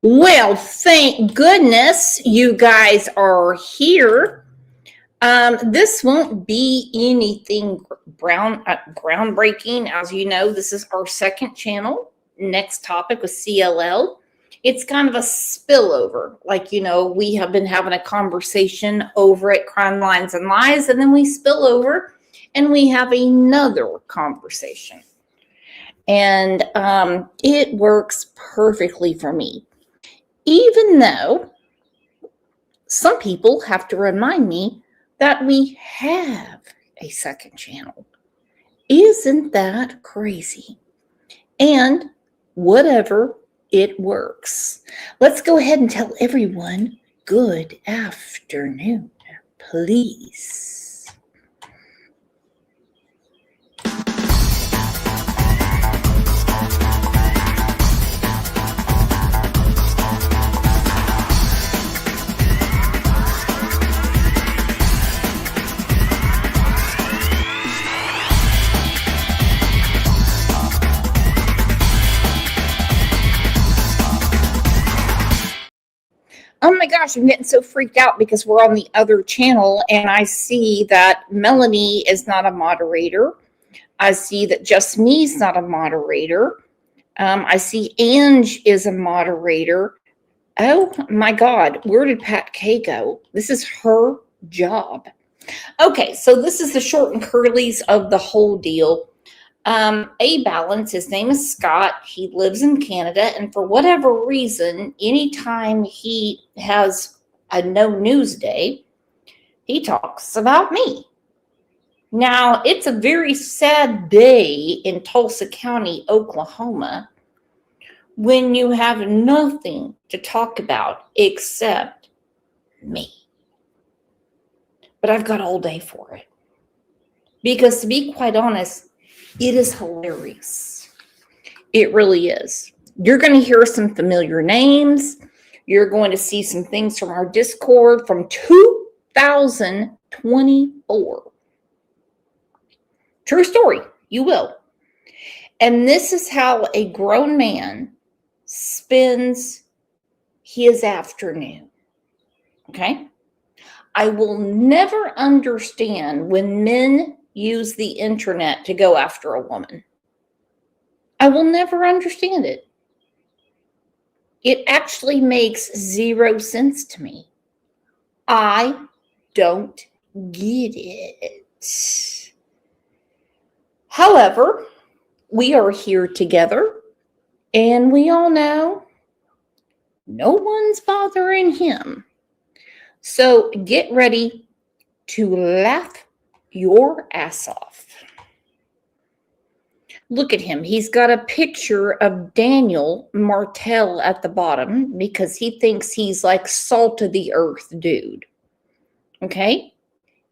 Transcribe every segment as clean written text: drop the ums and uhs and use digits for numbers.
Well, thank goodness you guys are here. This won't be anything groundbreaking. As you know, this is our second channel. Next topic was CLL. It's kind of a spillover. Like, you know, we have been having a conversation over at Crime Lines and Lies, and then we spill over and we have another conversation. And it works perfectly for me. Even though some people have to remind me that we have a second channel. Isn't that crazy? And whatever, it works. Let's go ahead and tell everyone good afternoon, please. Oh my gosh, I'm getting so freaked out because we're on the other channel and I see that Melanie is not a moderator. I see that Just Me's not a moderator. I see Ange is a moderator. Oh my God, where did Pat K go? This is her job. Okay, so this is the short and curlies of the whole deal. A Balance, his name is Scott. He lives in Canada, and for whatever reason, anytime he has a no news day, he talks about me. Now, it's a very sad day in Tulsa County, Oklahoma, when you have nothing to talk about except me. But I've got all day for it. Because to be quite honest, it is hilarious. It really is. You're going to hear some familiar names. You're going to see some things from our Discord from 2024. True story. You will. And this is how a grown man spends his afternoon. Okay? I will never understand when men use the internet to go after a woman. I will never understand it. It actually makes zero sense to me. I don't get it. However, we are here together, and we all know no one's bothering him. So get ready to laugh your ass off. Look at him. He's got a picture of Daniel Martell at the bottom because he thinks he's like salt of the earth dude. Okay?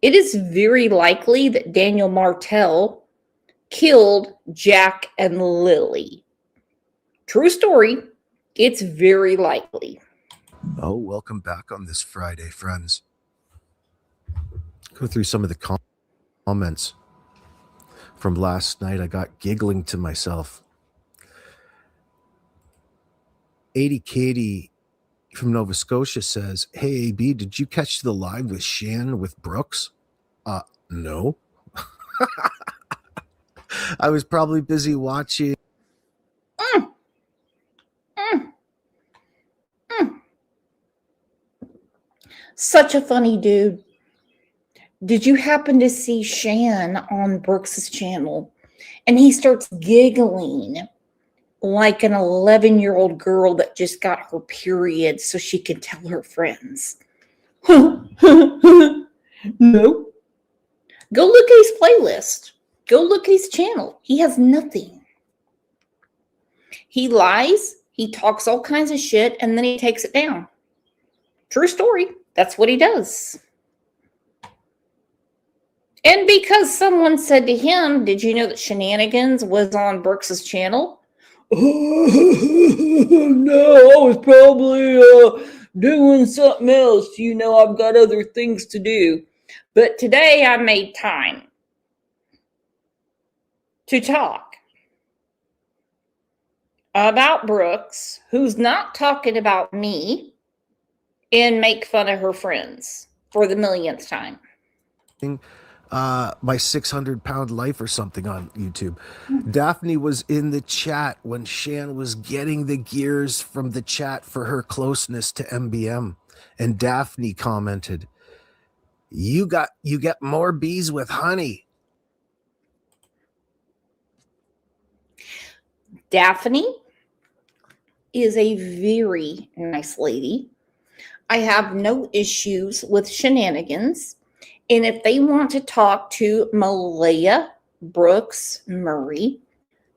It is very likely that Daniel Martell killed Jack and Lily. True story. It's very likely. Oh, welcome back on this Friday, friends. Go through some of the comments. from last night. I got giggling to myself. 80 Katie from Nova Scotia says, "Hey AB, did you catch the live with Shan with Brooks?" No. I was probably busy watching. Mm, mm, mm. Such a funny dude. Did you happen to see Shan on Brooks's channel? And he starts giggling like an 11-year-old girl that just got her period so she can tell her friends. No. Go look at his playlist. Go look at his channel. He has nothing. He lies. He talks all kinds of shit, and then he takes it down. True story. That's what he does. And because someone said to him, did you know that Shenanigans was on Brooks's channel? No, I was probably doing something else. You know, I've got other things to do. But today I made time to talk about Brooks, who's not talking about me, and make fun of her friends for the millionth time. My 600-pound life or something on YouTube. Daphne was in the chat when Shan was getting the gears from the chat for her closeness to MBM. And Daphne commented, you get more bees with honey. Daphne is a very nice lady. I have no issues with Shenanigans. And if they want to talk to Malaya Brooks Murray,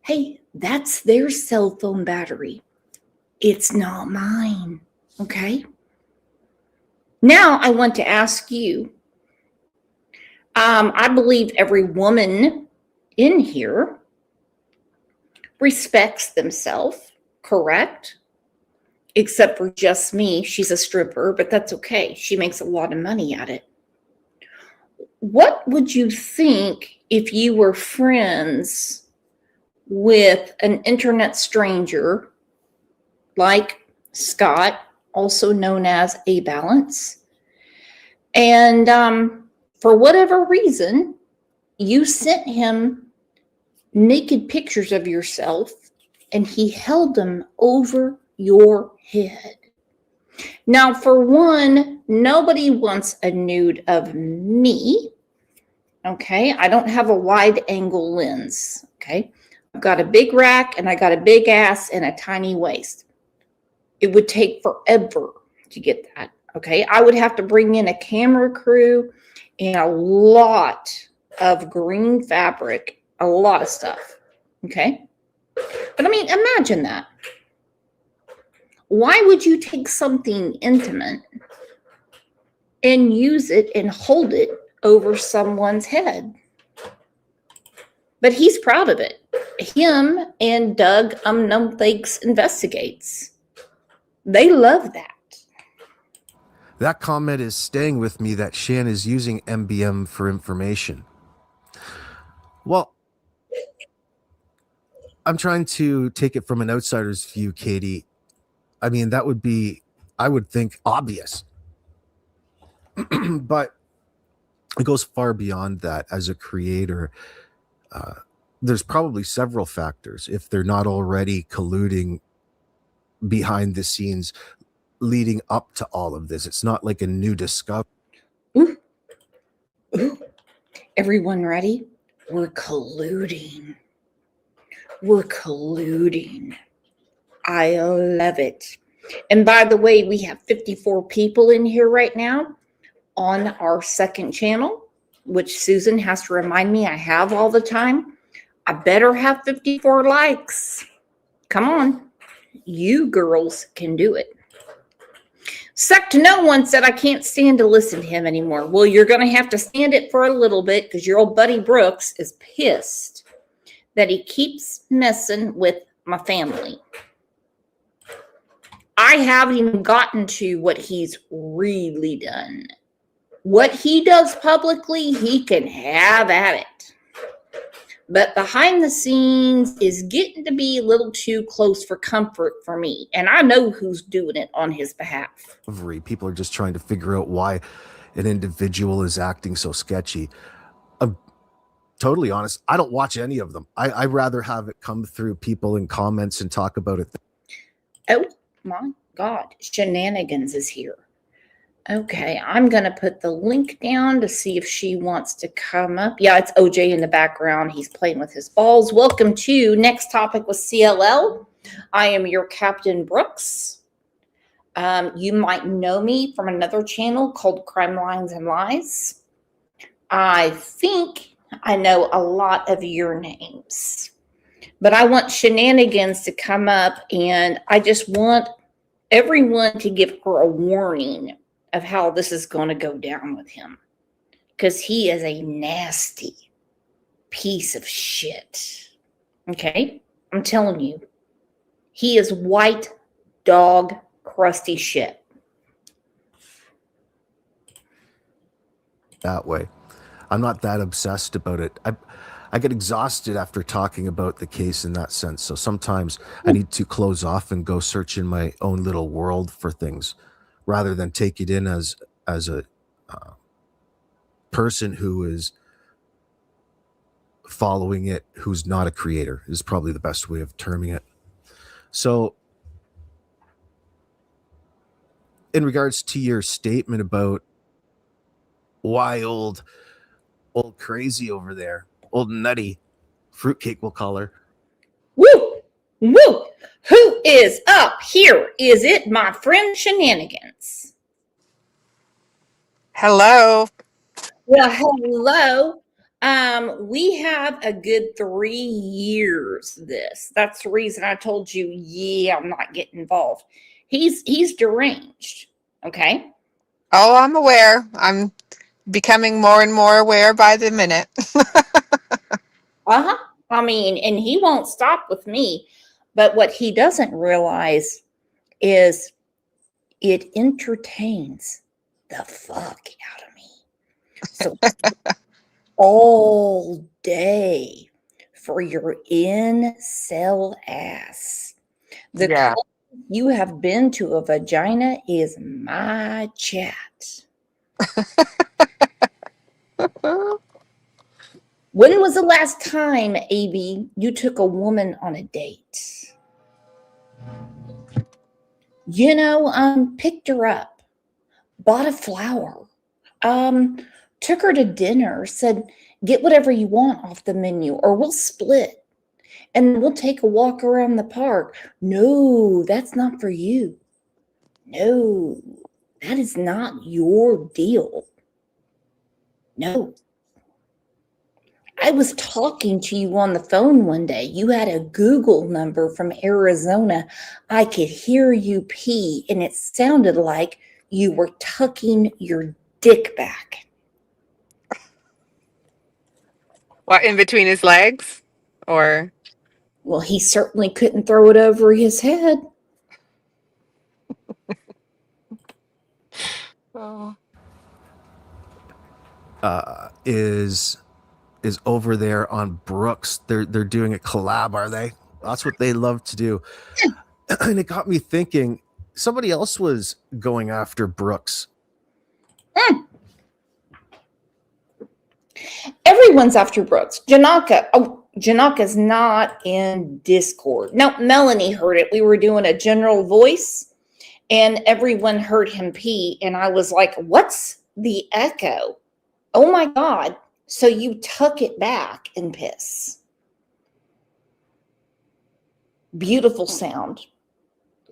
hey, that's their cell phone battery. It's not mine. Okay? Now I want to ask you, I believe every woman in here respects themselves, correct? Except for just me. She's a stripper, but that's okay. She makes a lot of money at it. What would you think if you were friends with an internet stranger like Scott, also known as A Balance, and for whatever reason, you sent him naked pictures of yourself and he held them over your head? Now, for one, nobody wants a nude of me. Okay, I don't have a wide angle lens. Okay, I've got a big rack and I got a big ass and a tiny waist. It would take forever to get that. Okay, I would have to bring in a camera crew and a lot of green fabric, a lot of stuff. Okay, but I mean, imagine that. Why would you take something intimate and use it and hold it over someone's head? But he's proud of it. Him and Doug Thanks Investigates. They love that. That comment is staying with me, that Shan is using MBM for information. Well, I'm trying to take it from an outsider's view, Katie. I mean, that would be, I would think, obvious. But it goes far beyond that. As a creator, there's probably several factors, if they're not already colluding behind the scenes leading up to all of this. It's not like a new discovery. Ooh. Ooh. Everyone ready? We're colluding. We're colluding. I love it. And by the way, we have 54 people in here right now on our second channel, which Susan has to remind me I have all the time. I better have 54 likes. Come on. You girls can do it. Sec to No One said, I can't stand to listen to him anymore. Well, you're going to have to stand it for a little bit because your old buddy Brooks is pissed that he keeps messing with my family. I haven't even gotten to what he's really done. What he does publicly, he can have at it. But behind the scenes is getting to be a little too close for comfort for me. And I know who's doing it on his behalf. People are just trying to figure out why an individual is acting so sketchy. I'm totally honest. I don't watch any of them. I'd rather have it come through people in comments and talk about it. Oh my God. Shenanigans is here. Okay, I'm going to put the link down to see if she wants to come up. Yeah, it's OJ in the background. He's playing with his balls. Welcome to Next Topic with CLL. I am your Captain Brooks. You might know me from another channel called Crime Lines and Lies. I think I know a lot of your names. But I want Shenanigans to come up, and I just want everyone to give her a warning of how this is going to go down with him, because he is a nasty piece of shit. Okay? I'm telling you. He is white dog crusty shit. That way. I'm not that obsessed about it. I get exhausted after talking about the case in that sense. So sometimes I need to close off and go search in my own little world for things, rather than take it in as a person who is following it, who's not a creator, is probably the best way of terming it. So in regards to your statement about why old crazy over there, old nutty fruitcake, we'll call her. Woo! Woo! Who is up here? Is it my friend Shenanigans? Hello. Well, hello. We have a good 3 years this. That's the reason I told you, yeah, I'm not getting involved. He's deranged. Okay. Oh, I'm aware. I'm becoming more and more aware by the minute. Uh-huh. I mean, and he won't stop with me. But what he doesn't realize is it entertains the fuck out of me. So all day for your incel ass. The Yeah. closest you have been to a vagina is my chat. When was the last time, AB, you took a woman on a date? You know, picked her up, bought a flower, took her to dinner, said, get whatever you want off the menu, or we'll split, and we'll take a walk around the park. No, that's not for you. No, that is not your deal. No. I was talking to you on the phone one day. You had a Google number from Arizona. I could hear you pee, and it sounded like you were tucking your dick back. What, in between his legs? Or Well, he certainly couldn't throw it over his head. oh. Is over there on Brooks. They're doing a collab, are they? That's what they love to do. And it got me thinking, somebody else was going after Brooks. Everyone's after Brooks. Janaka. Oh, Janaka's not in Discord. No, Melanie heard it. We were doing a general voice, and everyone heard him pee. And I was like, what's the echo? Oh my God. So you tuck it back and piss. Beautiful sound.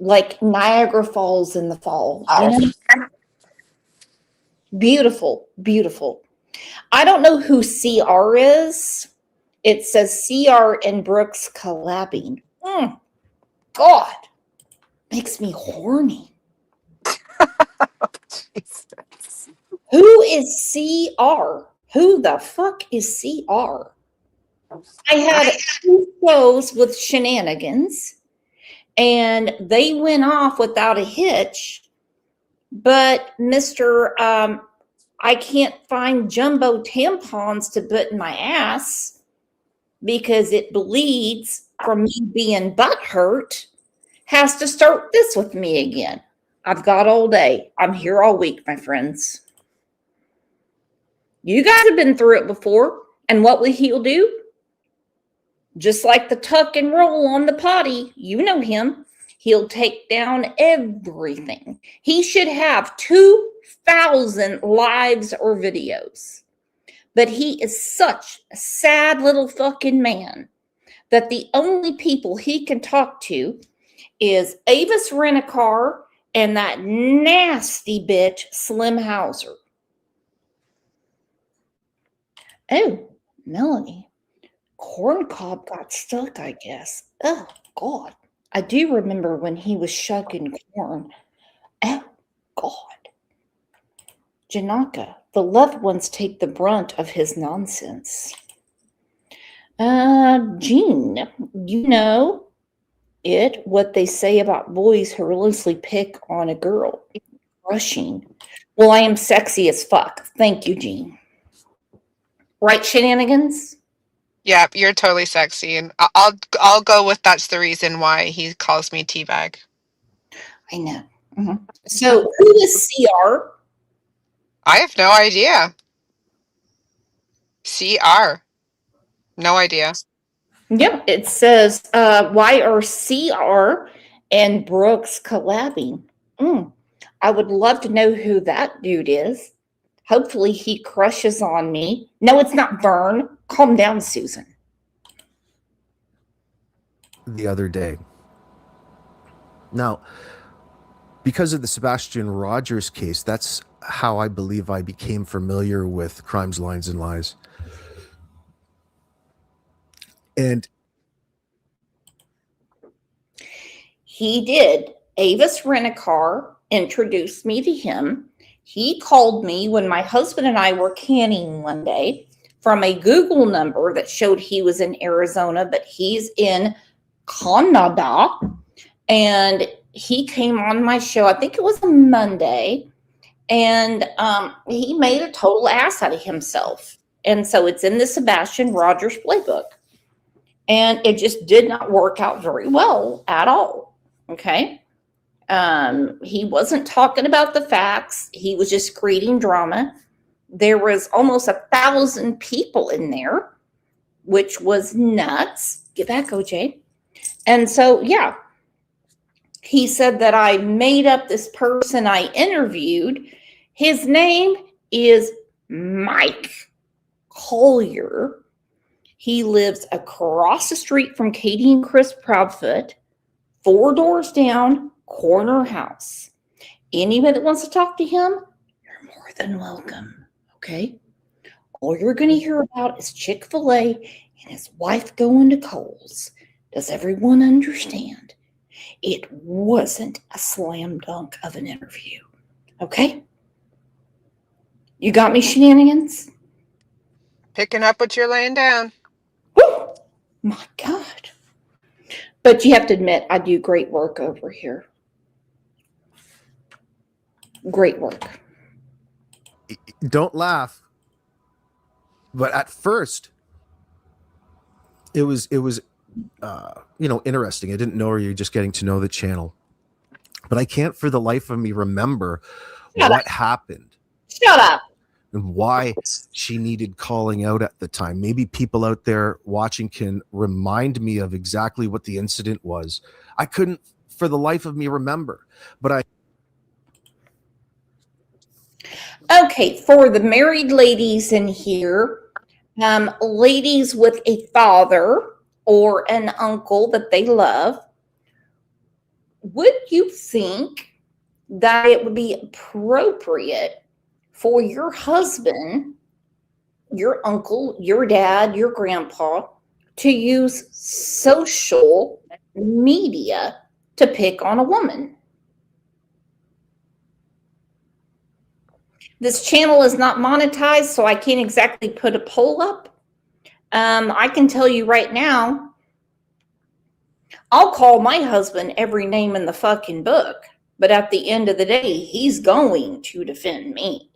Like Niagara Falls in the fall. You know? Beautiful, beautiful. I don't know who CR is. It says CR and Brooks collabing. God. Makes me horny. Jesus. Who is CR? Who the fuck is CR? I had 2 shows with Shenanigans, and they went off without a hitch. But Mr. I can't find jumbo tampons to put in my ass. because it bleeds from me being butthurt, has to start this with me again. I've got all day. I'm here all week, my friends. You guys have been through it before. And what will he do? Just like the tuck and roll on the potty, you know him. He'll take down everything. He should have 2,000 lives or videos. But he is such a sad little fucking man that the only people he can talk to is Avis Rent-A-Car and that nasty bitch Slim Hauser. Oh, Melanie, corn cob got stuck, I guess. Oh, God. I do remember when he was shucking corn. Oh, God. Janaka, the loved ones take the brunt of his nonsense. Jean, you know it, what they say about boys who relentlessly pick on a girl. Rushing. Well, I am sexy as fuck. Thank you, Jean. Right, shenanigans? Yeah, you're totally sexy, and I'll go with that's the reason why he calls me teabag. I know. Mm-hmm. So who is CR? I have no idea. CR. No idea. Yep, it says, why are CR and Brooks collabing? I would love to know who that dude is. Hopefully he crushes on me. No, it's not Vern. Calm down, Susan. The other day. Now, because of the Sebastian Rogers case, that's how I believe I became familiar with Crimes, Lines, and Lies. And he did. Avis Rent-A-Car introduced me to him. He called me when my husband and I were canning one day from a Google number that showed he was in Arizona, but he's in Canada. And he came on my show, I think it was a Monday, and he made a total ass out of himself. And so it's in the Sebastian Rogers playbook. And it just did not work out very well at all. Okay. He wasn't talking about the facts. He was just creating drama. There was almost 1,000 people in there, which was nuts. Get back, OJ. And so, yeah, he said that I made up this person I interviewed. His name is Mike Collier. He lives across the street from Katie and Chris Proudfoot, 4 doors down, corner house. Anybody that wants to talk to him, you're more than welcome. Okay? All you're going to hear about is Chick-fil-A and his wife going to Kohl's. Does everyone understand? It wasn't a slam dunk of an interview. Okay? You got me, shenanigans? Picking up what you're laying down. Woo! My God. But you have to admit, I do great work over here. Great work. don't laugh. But at first, it was interesting. I didn't know her. You're just getting to know the channel. But I can't for the life of me remember what happened. Shut up. And why she needed calling out at the time. Maybe people out there watching can remind me of exactly what the incident was. I couldn't for the life of me remember, but Okay, for the married ladies in here, ladies with a father or an uncle that they love, would you think that it would be appropriate for your husband, your uncle, your dad, your grandpa to use social media to pick on a woman? This channel is not monetized, so I can't exactly put a poll up. I can tell you right now, I'll call my husband every name in the fucking book, but at the end of the day, he's going to defend me.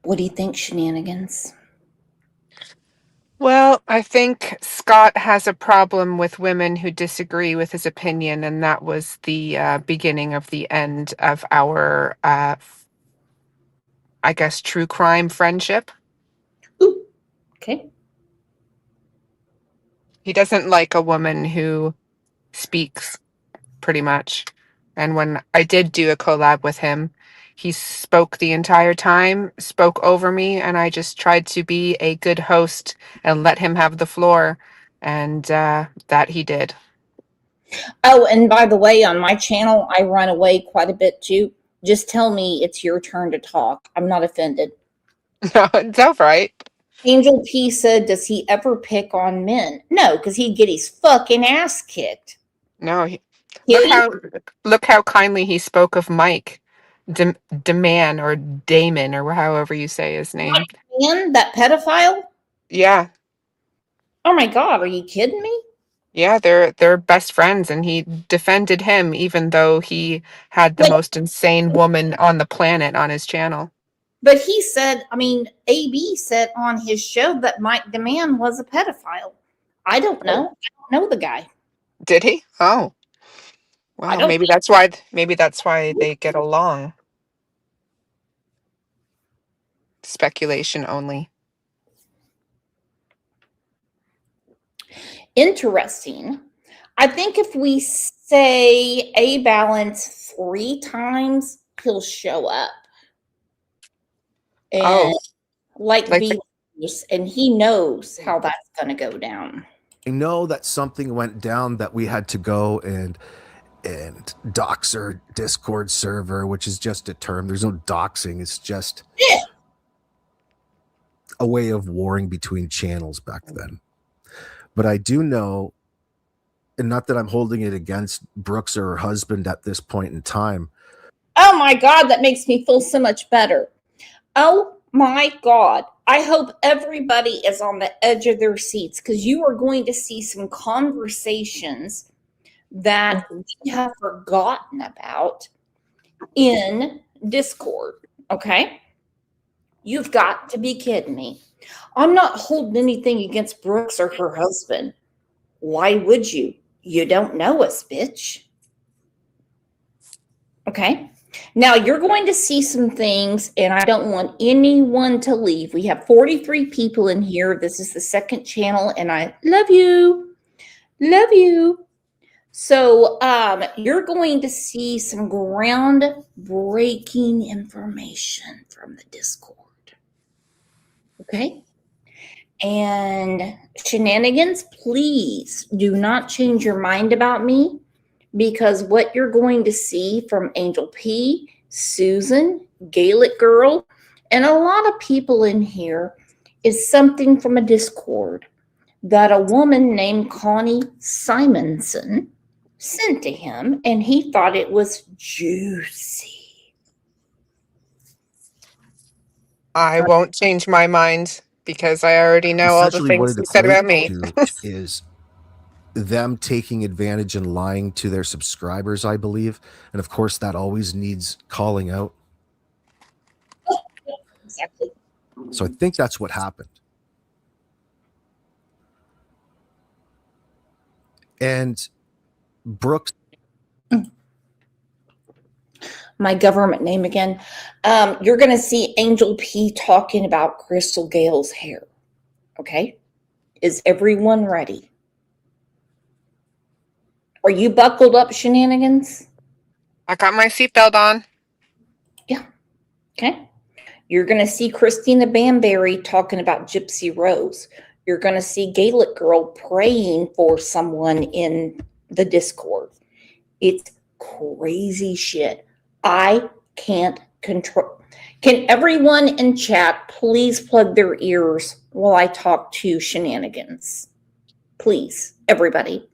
What do you think, shenanigans? Well, I think Scott has a problem with women who disagree with his opinion, and that was the beginning of the end of our, I guess, true crime friendship. Ooh, okay. He doesn't like a woman who speaks, pretty much. And when I did do a collab with him, he spoke the entire time, spoke over me, and I just tried to be a good host and let him have the floor. And that he did. Oh, and by the way, on my channel, I run away quite a bit too. Just tell me it's your turn to talk. I'm not offended. No, it's all right. Angel P said, does he ever pick on men? No, because he'd get his fucking ass kicked. No, look Kitty? how look how kindly he spoke of Mike, Deman or Damon or however you say his name. Man, that pedophile? Yeah, Oh my God, are you kidding me? yeah, they're best friends, and he defended him even though he had the But, most insane woman on the planet on his channel. but he said, I mean, AB said on his show that Mike Demand was a pedophile. I don't know. I don't know the guy. Did he? Oh, I well, don't. maybe that's why they get along. Speculation only. Interesting. I think if we say A Balance 3 times, he'll show up and Oh, like like be, and he knows how that's going to go down. I know that something went down that we had to go and dox our Discord server, which is just a term. There's no doxing. It's just a way of warring between channels back then. But I do know, and not that I'm holding it against Brooks or her husband at this point in time. Oh my God, that makes me feel so much better. Oh my God. I hope everybody is on the edge of their seats because you are going to see some conversations that we have forgotten about in Discord. Okay? You've got to be kidding me. I'm not holding anything against Brooks or her husband. Why would you? You don't know us, bitch. Okay? Now you're going to see some things, and I don't want anyone to leave. We have 43 people in here. This is the second channel, and I love you. Love you. So you're going to see some groundbreaking information from the Discord. Okay? And Shenanigans, please do not change your mind about me, because what you're going to see from Angel P, Susan, Gaelic Girl, and a lot of people in here is something from a Discord that a woman named Connie Simonson sent to him, and he thought it was juicy. I won't change my mind because I already know all the Essentially, what things it he said about equates me. to is them taking advantage and lying to their subscribers, I believe. And of course, that always needs calling out. Exactly. So I think that's what happened. And Brooks, My government name again. You're going to see Angel P talking about Crystal Gale's hair. Okay? Is everyone ready? Are you buckled up, Shenanigans? I got my seatbelt on. Yeah. Okay. You're going to see Christina Banbury talking about Gypsy Rose. You're going to see Gaelic Girl praying for someone in the Discord. It's crazy shit. I can't control. Can everyone in chat please plug their ears while I talk to Shenanigans? Please, everybody.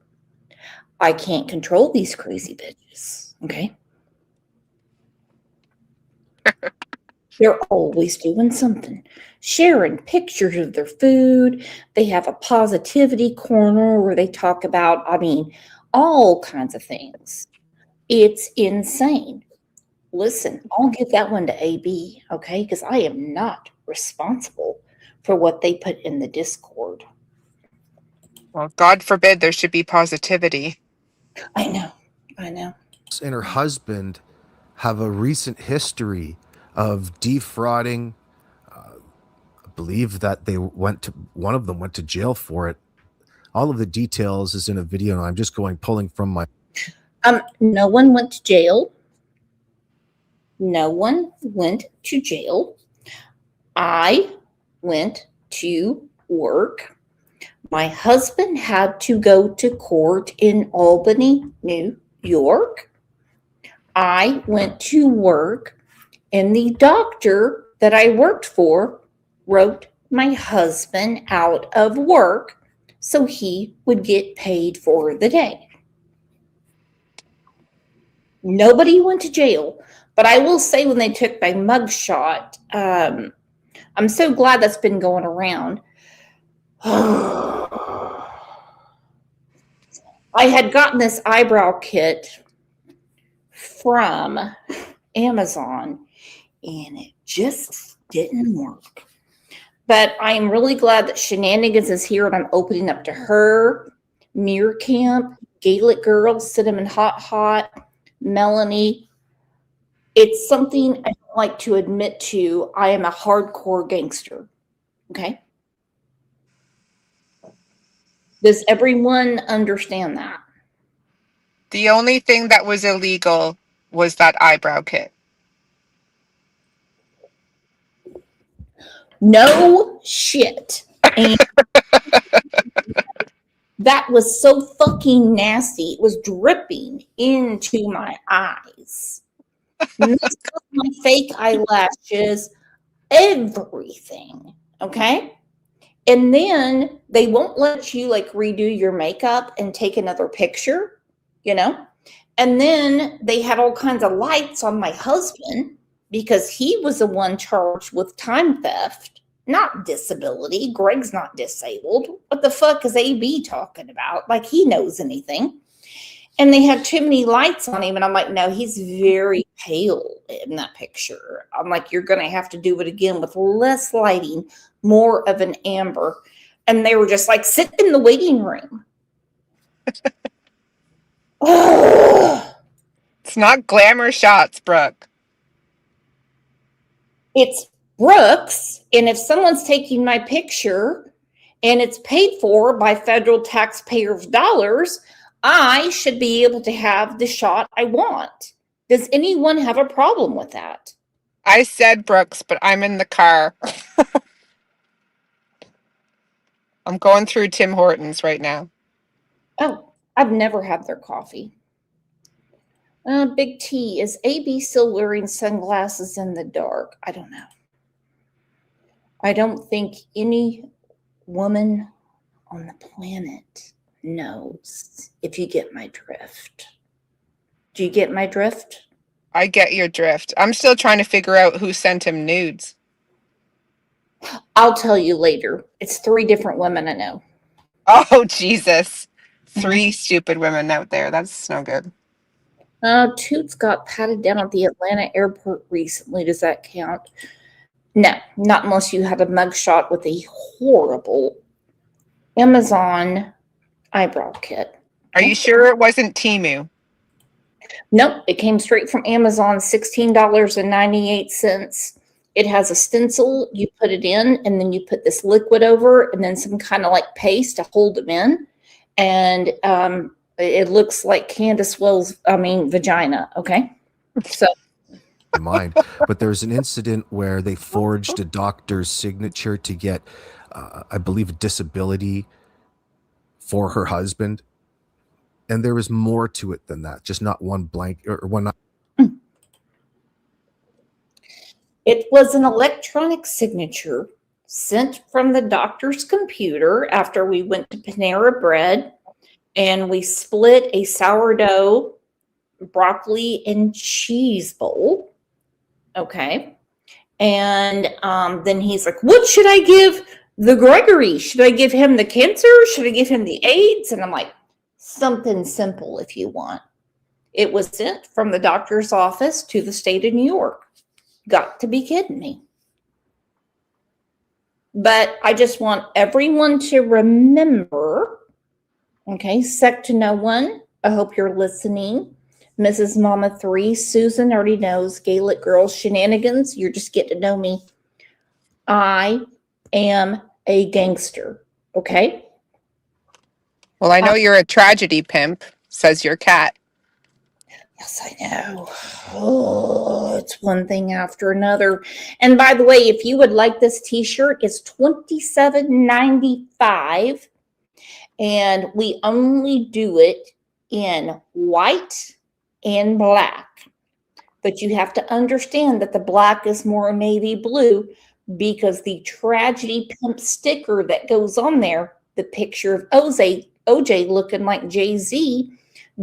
I can't control these crazy bitches. Okay? They're always doing something, sharing pictures of their food. They have a positivity corner where they talk about, all kinds of things. It's insane. Listen, I'll give that one to AB, okay? Because I am not responsible for what they put in the Discord. Well, God forbid there should be positivity. I know. I know. And her husband have a recent history of defrauding. I believe that one of them went to jail for it. All of the details is in a video, and I'm just pulling from my. No one went to jail. No one went to jail. I went to work. My husband had to go to court in Albany, New York. I went to work, and the doctor that I worked for wrote my husband out of work so he would get paid for the day. Nobody went to jail, but I will say when they took my mugshot, I'm so glad that's been going around. I had gotten this eyebrow kit from Amazon, and it just didn't work. But I'm really glad that Shenanigans is here, and I'm opening up to her, Mirror Camp, Gaelic Girl, Cinnamon Hot Hot, Melanie. It's something I don't like to admit to. I am a hardcore gangster. Okay? Does everyone understand that? The only thing that was illegal was that eyebrow kit. No shit. And that was so fucking nasty. It was dripping into my eyes. Mixed with my fake eyelashes, everything. Okay? And then they won't let you like redo your makeup and take another picture, you know? And then they had all kinds of lights on my husband because he was the one charged with time theft, not disability. Greg's not disabled. What the fuck is AB talking about? Like he knows anything. And they had too many lights on him. And I'm like, no, he's very pale in that picture. I'm like, you're going to have to do it again with less lighting, more of an amber. And they were just like, sit in the waiting room. It's not glamour shots, Brooke. It's Brooks. And if someone's taking my picture and it's paid for by federal taxpayers' dollars, I should be able to have the shot I want. Does anyone have a problem with that? I said Brooks, but I'm in the car. I'm going through Tim Hortons right now. Oh, I've never had their coffee. Big T, is AB still wearing sunglasses in the dark? I don't know. I don't think any woman on the planet knows, if you get my drift. Do you get my drift? I get your drift. I'm still trying to figure out who sent him nudes. I'll tell you later. It's 3 different women I know. Oh, Jesus. 3 stupid women out there. That's no good. Toots got patted down at the Atlanta airport recently. Does that count? No, not unless you had a mugshot with a horrible Amazon eyebrow kit. Are you sure it wasn't Temu? Nope, it came straight from Amazon, $16.98. It has a stencil. You put it in, and then you put this liquid over, and then some kind of like paste to hold them in. And it looks like Candace Wells, vagina. Okay. So. Mind, but there's an incident where they forged a doctor's signature to get, I believe, a disability for her husband. And there was more to it than that, just not one blank or one. It was an electronic signature sent from the doctor's computer after we went to Panera Bread and we split a sourdough, broccoli, and cheese bowl. Okay. And then he's like, what should I give the Gregory? Should I give him the cancer? Should I give him the AIDS? And I'm like, something simple if you want. It was sent from the doctor's office to the state of New York. Got to be kidding me. But I just want everyone to remember Okay, sec to no one. I hope you're listening. Mrs. Mama 3, Susan already knows. Gaelic Girls Shenanigans, you're just getting to know me. I am a gangster. Okay? Well, I know you're a tragedy pimp, says your cat. Yes, I know. Oh, it's one thing after another. And by the way, if you would like this t-shirt, it's $27.95. And we only do it in white and black. But you have to understand that the black is more navy blue because the tragedy pimp sticker that goes on there, the picture of OJ looking like Jay-Z,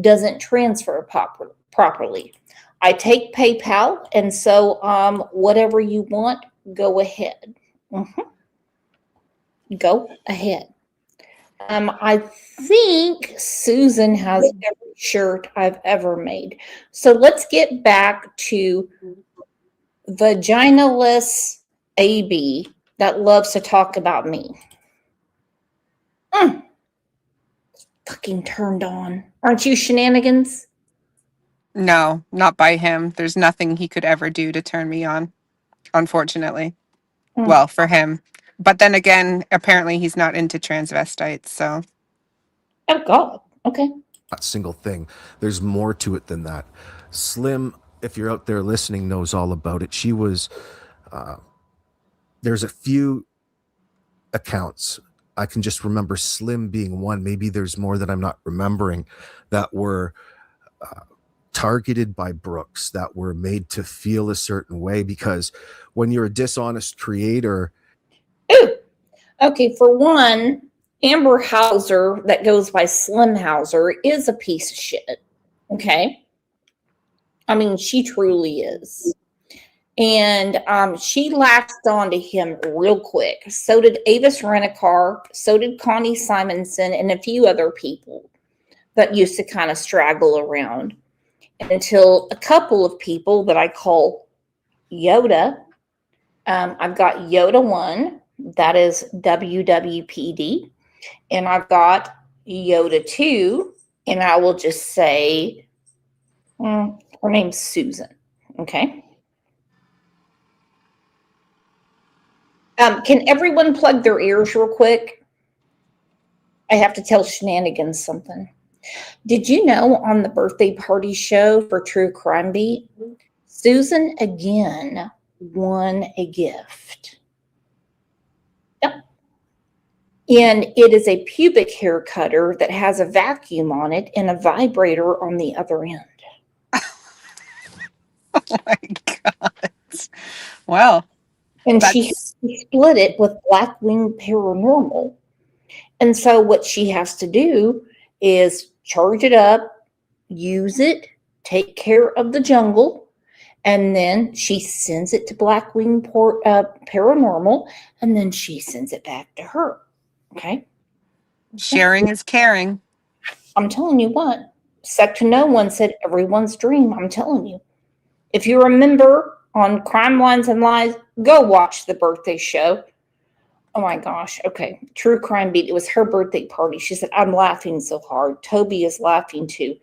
doesn't transfer properly. I take PayPal, and so whatever you want, go ahead. Go ahead. I think Susan has every shirt I've ever made. So let's get back to vaginaless AB that loves to talk about me. Fucking turned on. Aren't you shenanigans? No, not by him. There's nothing he could ever do to turn me on, unfortunately. Well, for him. But then again, apparently he's not into transvestites, so. Oh, God. Okay. That single thing. There's more to it than that. Slim, if you're out there listening, knows all about it. She was, there's a few accounts. I can just remember Slim being one. Maybe there's more that I'm not remembering that were targeted by Brooks, that were made to feel a certain way, because when you're a dishonest creator. Ooh. Okay, for one, Amber Hauser, that goes by Slim Hauser, is a piece of shit. Okay? I mean, she truly is. And she latched onto him real quick. So did Avis Renicar, so did Connie Simonson, and a few other people that used to kind of straggle around until a couple of people that I call Yoda. I've got Yoda 1, that is WWPD, and I've got Yoda 2, and I will just say her name's Susan. Okay. Can everyone plug their ears real quick? I have to tell Shenanigans something. Did you know on the birthday party show for True Crime Beat, Susan again won a gift? Yep. And it is a pubic hair cutter that has a vacuum on it and a vibrator on the other end. Oh my God. Well. And she split it with Blackwing Paranormal. And so what she has to do is charge it up, use it, take care of the jungle, and then she sends it to Blackwing Paranormal, and then she sends it back to her. Okay? Sharing is caring. I'm telling you what. Sec to No One said everyone's dream. I'm telling you. If you remember on Crime Lines and Lies, go watch the birthday show. Oh my gosh. Okay. True Crime Beat. It was her birthday party. She said, I'm laughing so hard. Toby is laughing too.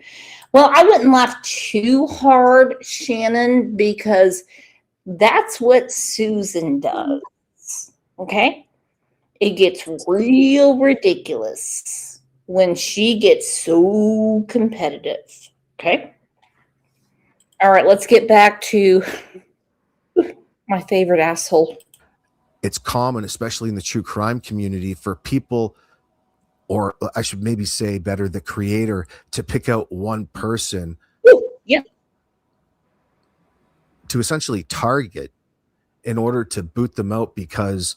Well, I wouldn't laugh too hard, Shannon, because that's what Susan does. Okay? It gets real ridiculous when she gets so competitive. Okay? All right, let's get back to my favorite asshole. It's common, especially in the true crime community, for people, or I should maybe say better, the creator, to pick out one person to essentially target in order to boot them out because,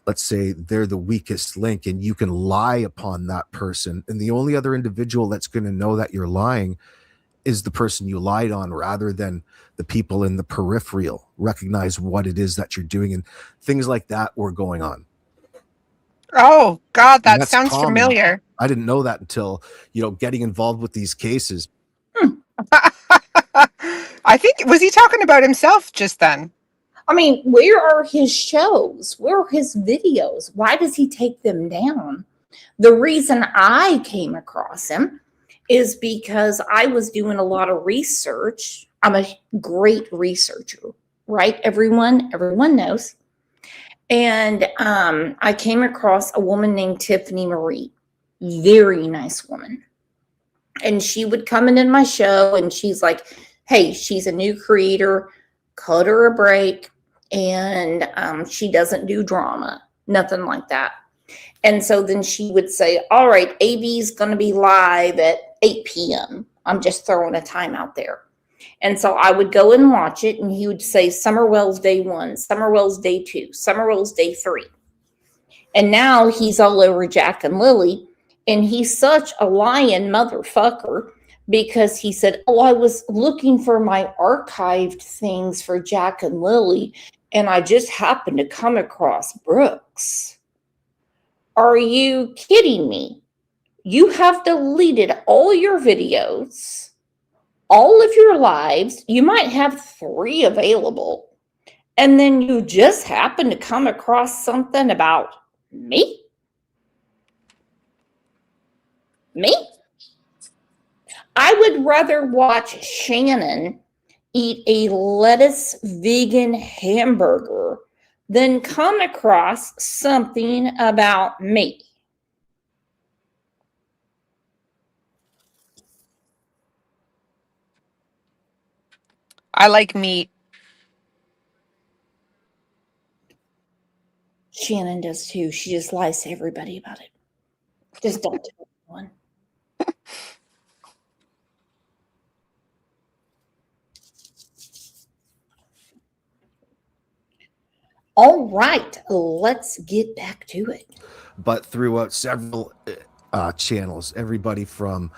let's say, they're the weakest link and you can lie upon that person. And the only other individual that's going to know that you're lying is the person you lied on, rather than the people in the peripheral recognize what it is that you're doing. And things like that were going on. Oh God, that sounds common. Familiar. I didn't know that until, getting involved with these cases. I think, was he talking about himself just then? I mean, where are his shows? Where are his videos? Why does he take them down? The reason I came across him is because I was doing a lot of research. I'm a great researcher, right? Everyone knows. And I came across a woman named Tiffany Marie, very nice woman. And she would come in my show and she's like, hey, she's a new creator, cut her a break. And she doesn't do drama, nothing like that. And so then she would say, all right, AB's going to be live at 8 p.m. I'm just throwing a time out there. And so I would go and watch it, and he would say, Summerwell's day 1, Summerwell's day 2, Summerwell's day 3. And now he's all over Jack and Lily, and he's such a lying motherfucker because he said, oh, I was looking for my archived things for Jack and Lily, and I just happened to come across Brooks. Are you kidding me? You have deleted all your videos, all of your lives. You might have 3 available. And then you just happen to come across something about me? Me? I would rather watch Shannon eat a lettuce vegan hamburger than come across something about me. I like meat. Shannon does too. She just lies to everybody about it. Just don't tell anyone. All right, let's get back to it. But throughout several channels, everybody from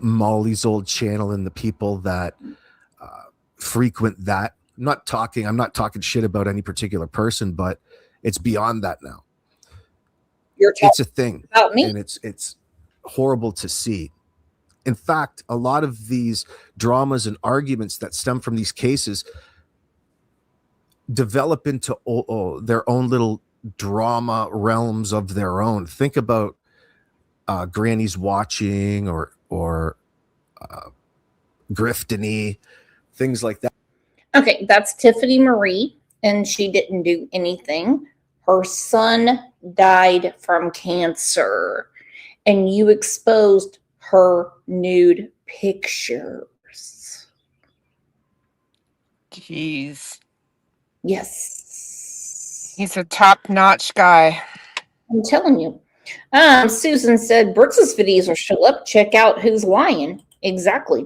Molly's old channel and the people that frequent that. I'm not talking shit about any particular person, but it's beyond that now. It's a thing about me, and it's horrible to see. In fact, a lot of these dramas and arguments that stem from these cases develop into their own little drama realms of their own. Think about Granny's Watching or Griftany, things like that. Okay, that's Tiffany Marie, and she didn't do anything. Her son died from cancer, and you exposed her nude pictures. Jeez. Yes. He's a top-notch guy. I'm telling you. Susan said, Brooks's videos are still up. Check out Who's Lying. Exactly.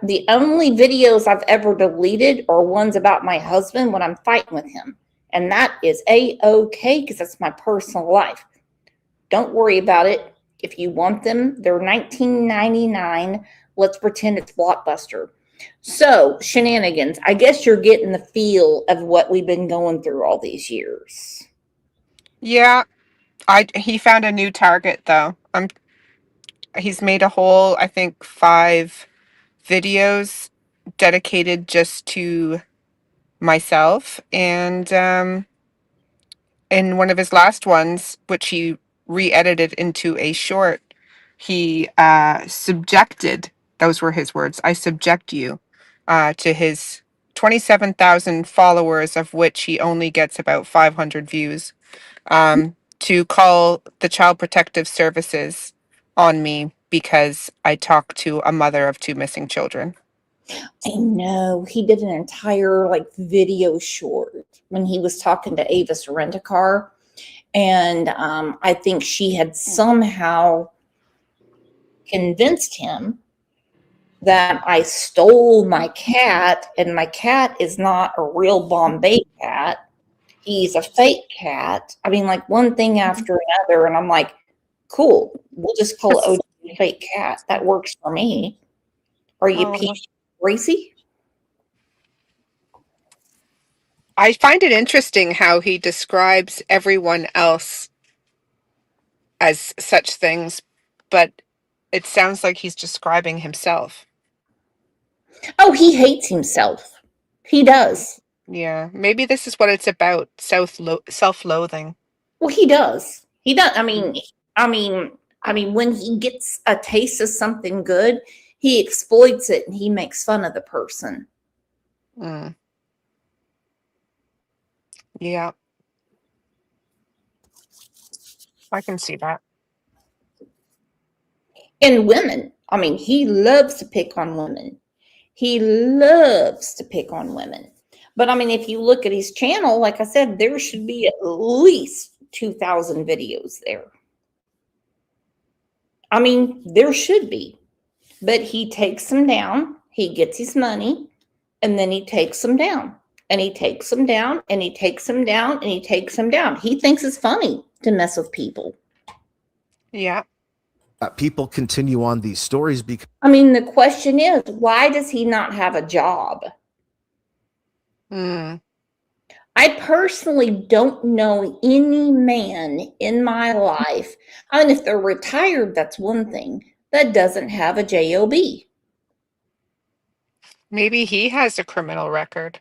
The only videos I've ever deleted are ones about my husband when I'm fighting with him. And that is A-okay because that's my personal life. Don't worry about it. If you want them, they're $19.99. Let's pretend it's Blockbuster. So, shenanigans. I guess you're getting the feel of what we've been going through all these years. Yeah. He found a new target though. He's made a whole, I think, 5 videos dedicated just to myself, and in one of his last ones, which he re-edited into a short, he subjected, those were his words, I subject you to his 27,000 followers, of which he only gets about 500 views, to call the Child Protective Services on me because I talked to a mother of 2 missing children. I know. He did an entire video short when he was talking to Avis Rent-A-Car. And I think she had somehow convinced him that I stole my cat, and my cat is not a real Bombay cat. He's a fake cat. I mean, one thing after another. And I'm like, cool. We'll just call it OG fake cat. That works for me. Are you crazy? I find it interesting how he describes everyone else as such things, but it sounds like he's describing himself. Oh, he hates himself. He does. Yeah, maybe this is what it's about, self-loathing. Well, he does. He does. I mean, I mean, when he gets a taste of something good, he exploits it and he makes fun of the person. Mm. Yeah, I can see that. And women, I mean, he loves to pick on women. He loves to pick on women. But I mean, if you look at his channel, like I said, there should be at least 2,000 videos there. I mean, there should be. But he takes them down. He gets his money, and then he takes them down. And he takes them down, and he takes them down, and he takes them down. He thinks it's funny to mess with people. Yeah. People continue on these stories because I mean, the question is, why does he not have a job? Mm. I personally don't know any man in my life. I mean, if they're retired, that's one thing, that doesn't have a job. Maybe he has a criminal record.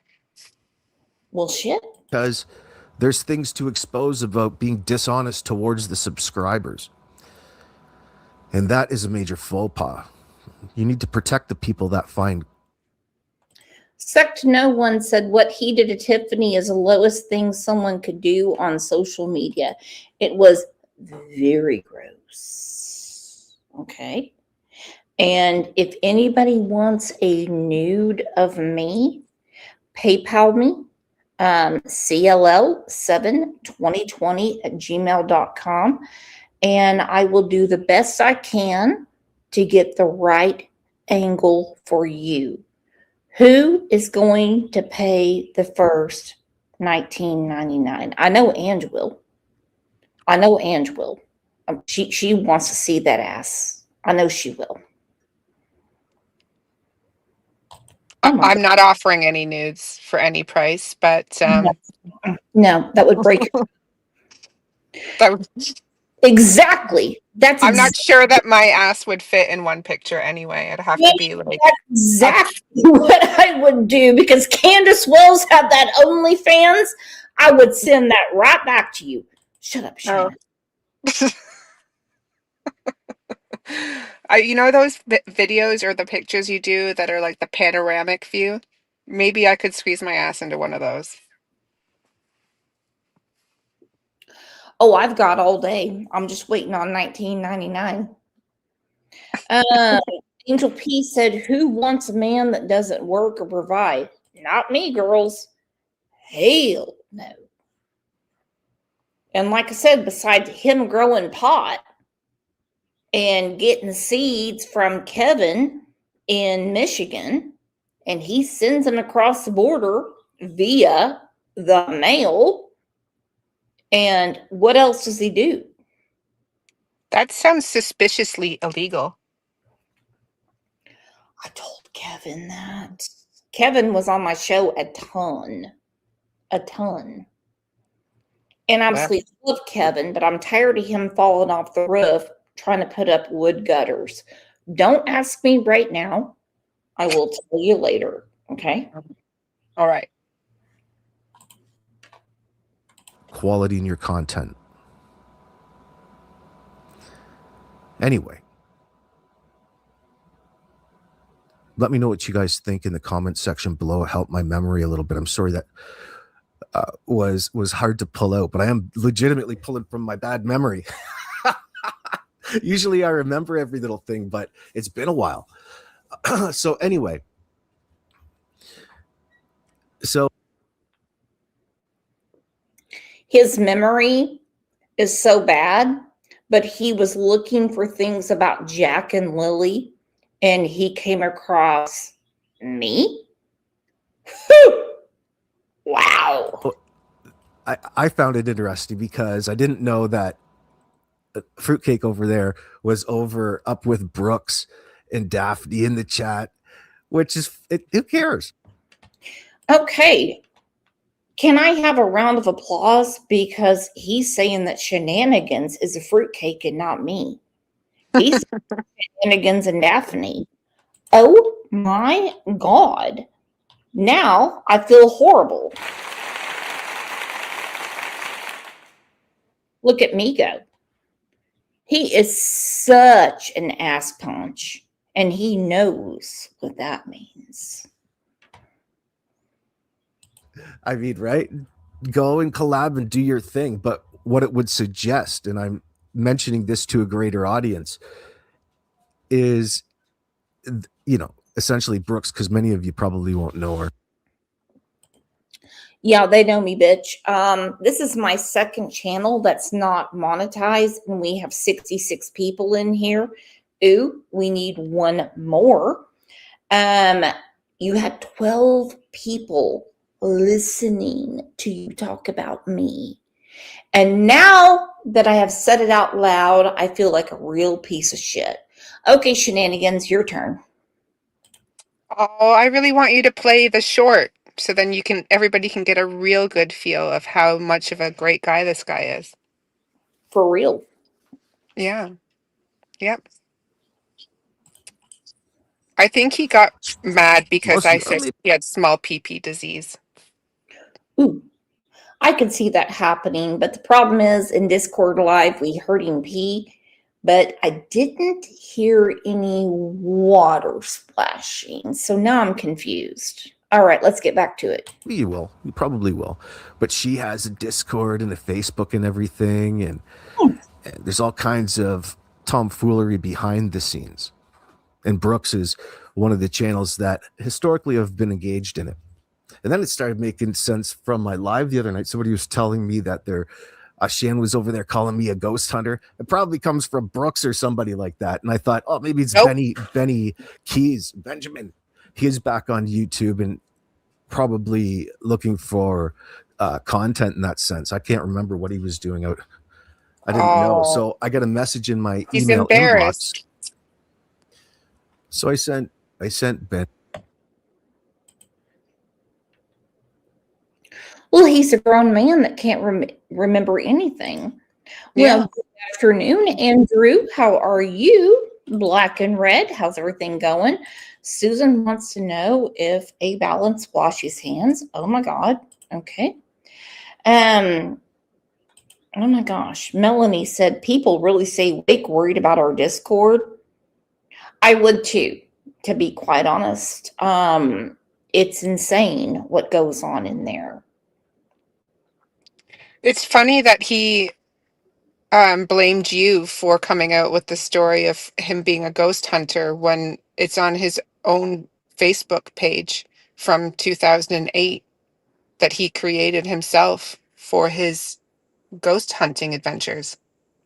Well, shit. there's things to expose about being dishonest towards the subscribers. And that is a major faux pas. You need to protect the people that find. Sect No One said what he did to Tiffany is the lowest thing someone could do on social media. It was very gross. Okay. And if anybody wants a nude of me, PayPal me, cll72020@gmail.com, and I will do the best I can to get the right angle for you. Who is going to pay the first $19.99? I know Ange will. She wants to see that ass. I know she will. I'm not offering any nudes for any price, but No, that would break your. that would, Exactly. I'm not sure that my ass would fit in one picture anyway. It'd have to be like exactly what I would do, because Candace Wells had that OnlyFans. I would send that right back to you. Shut up, Shannon. You know those videos or the pictures you do that are like the panoramic view? Maybe I could squeeze my ass into one of those. Oh, I've got all day. I'm just waiting on $19.99. Angel P said, "Who wants a man that doesn't work or provide?" Not me, girls. Hell no. And like I said, besides him growing pot and getting seeds from Kevin in Michigan, and he sends them across the border via the mail. And what else does he do? That sounds suspiciously illegal. I told Kevin that. Kevin was on my show a ton. And obviously, I love Kevin, but I'm tired of him falling off the roof trying to put up wood gutters. Don't ask me right now. I will tell you later. Okay? All right. Quality in your content. Anyway, let me know what you guys think in the comment section below. Help my memory a little bit. I'm sorry that was hard to pull out, but I am legitimately pulling from my bad memory. Usually I remember every little thing, but it's been a while. So anyway, his memory is so bad, but he was looking for things about Jack and Lily, and he came across me. Wow. I found it interesting because I didn't know that Fruitcake over there was over up with Brooks and Daphne in the chat, which is, who cares? Okay. Can I have a round of applause? Because he's saying that Shenanigans is a Fruitcake and not me. He's Shenanigans and Daphne. Oh my God. Now I feel horrible. Look at me go. He is such an ass punch, and he knows what that means. I mean, right? Go and collab and do your thing. But what it would suggest, and I'm mentioning this to a greater audience, is, essentially Brooks, because many of you probably won't know her. Yeah, they know me, bitch. This is my second channel that's not monetized, and we have 66 people in here. Ooh, we need one more. You had 12 people listening to you talk about me. And now that I have said it out loud, I feel like a real piece of shit. Okay, shenanigans, your turn. Oh, I really want you to play the short so then everybody can get a real good feel of how much of a great guy this guy is. For real. Yeah. Yep. I think he got mad because I said he had small PP disease. Ooh, I could see that happening, but the problem is in Discord Live, we heard him pee, but I didn't hear any water splashing. So now I'm confused. All right, let's get back to it. You will. You probably will. But she has a Discord and a Facebook and everything. And there's all kinds of tomfoolery behind the scenes. And Brooks is one of the channels that historically have been engaged in it. And then it started making sense from my live the other night. Somebody was telling me that Shan was over there calling me a ghost hunter. It probably comes from Brooks or somebody like that. And I thought, oh, maybe it's Nope. Benny Keys, Benjamin. He is back on YouTube and probably looking for content in that sense. I can't remember what he was doing out. I didn't know. So I got a message in my email inbox. So I sent Ben. Well, he's a grown man that can't remember anything. Yeah. Well, good afternoon, Andrew. How are you? Black and red. How's everything going? Susan wants to know if A Balance washes hands. Oh my God. Okay. Oh my gosh. Melanie said people really stay awake worried about our Discord. I would too, to be quite honest. It's insane what goes on in there. It's funny that he blamed you for coming out with the story of him being a ghost hunter when it's on his own Facebook page from 2008 that he created himself for his ghost hunting adventures.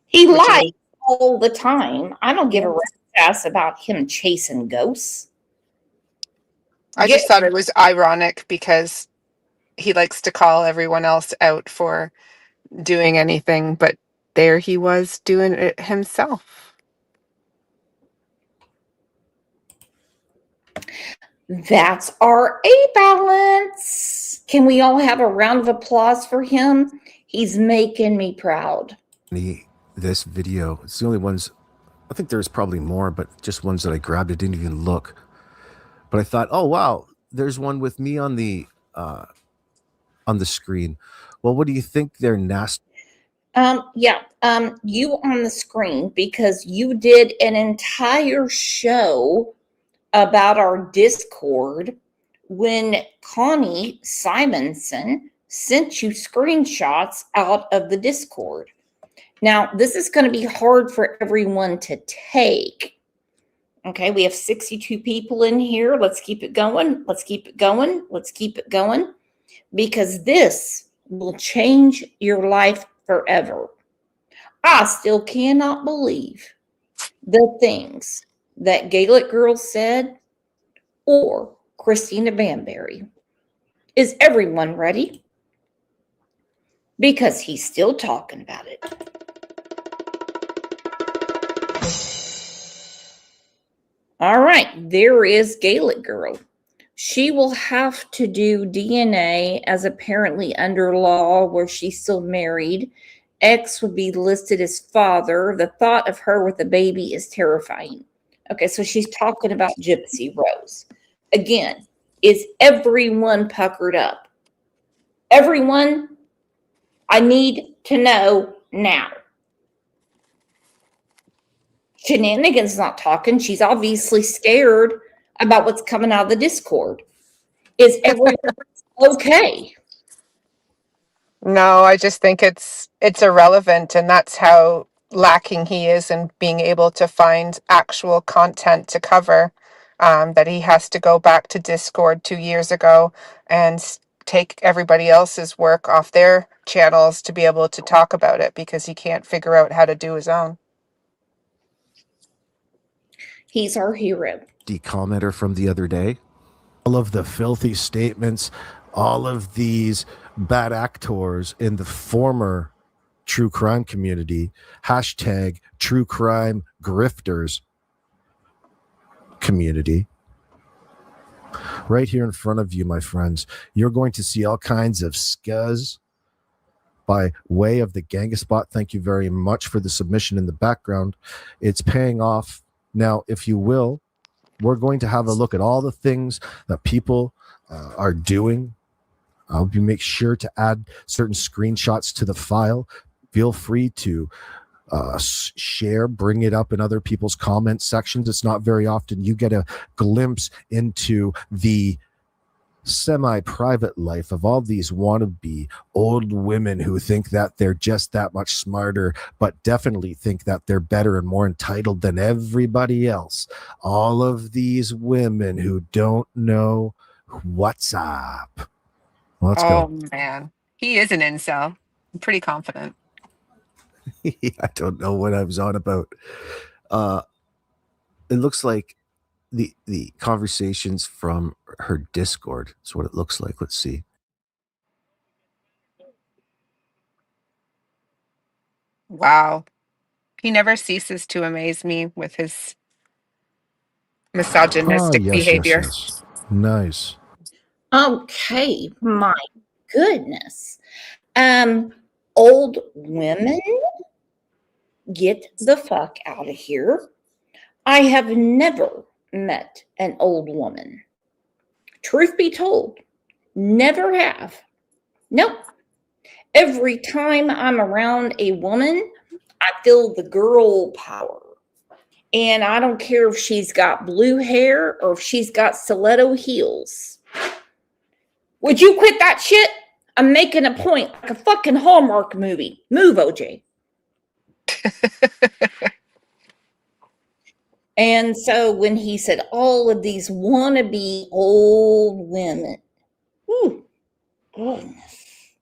He lies all the time. I don't give a rat's ass about him chasing ghosts. I just thought it was ironic because he likes to call everyone else out for doing anything, but there he was doing it himself. That's our A Balance. Can we all have a round of applause for him? He's making me proud. This video, it's the only ones, I think there's probably more, but just ones that I grabbed. I didn't even look. But I thought, oh, wow, there's one with me on the screen. Well, what do you think they're nasty? You on the screen because you did an entire show about our Discord when Connie Simonson sent you screenshots out of the Discord. Now, this is going to be hard for everyone to take. Okay, we have 62 people in here. Let's keep it going. Let's keep it going. Let's keep it going. Because this will change your life forever. I still cannot believe the things that Gaelic Girl said or Christina Banbury. Is everyone ready? Because he's still talking about it. All right, there is Gaelic Girl. She will have to do DNA as apparently under law where she's still married. X would be listed as father. The thought of her with a baby is terrifying. Okay, so she's talking about Gypsy Rose. Again, is everyone puckered up? Everyone, I need to know now. Shenanigan's not talking. She's obviously scared about what's coming out of the Discord. Is everyone okay? No, I just think it's irrelevant, and that's how lacking he is in being able to find actual content to cover. That he has to go back to Discord 2 years ago and take everybody else's work off their channels to be able to talk about it because he can't figure out how to do his own. He's our hero. The commenter from the other day, all of the filthy statements, all of these bad actors in the former true crime community, hashtag true crime grifters community. Right here in front of you, my friends, you're going to see all kinds of scuzz by way of the Gangaspot. Thank you very much for the submission in the background. It's paying off. Now, if you will, we're going to have a look at all the things that people are doing. I'll make sure to add certain screenshots to the file. Feel free to share, bring it up in other people's comment sections. It's not very often you get a glimpse into the semi-private life of all these wannabe old women who think that they're just that much smarter, but definitely think that they're better and more entitled than everybody else. All of these women who don't know what's up. Let's go. Man, he is an incel. I'm pretty confident. I don't know what I was on about. It looks like the conversations from her Discord is what it looks like. Let's see. Wow. He never ceases to amaze me with his misogynistic behavior. Yes. Nice. Okay, my goodness. Old women, get the fuck out of here. I have never met an old woman. Truth be told, never have. Nope. Every time I'm around a woman, I feel the girl power. And I don't care if she's got blue hair or if she's got stiletto heels. Would you quit that shit? I'm making a point like a fucking Hallmark movie. Move, OJ. And so when he said all of these wannabe old women, ooh, goodness.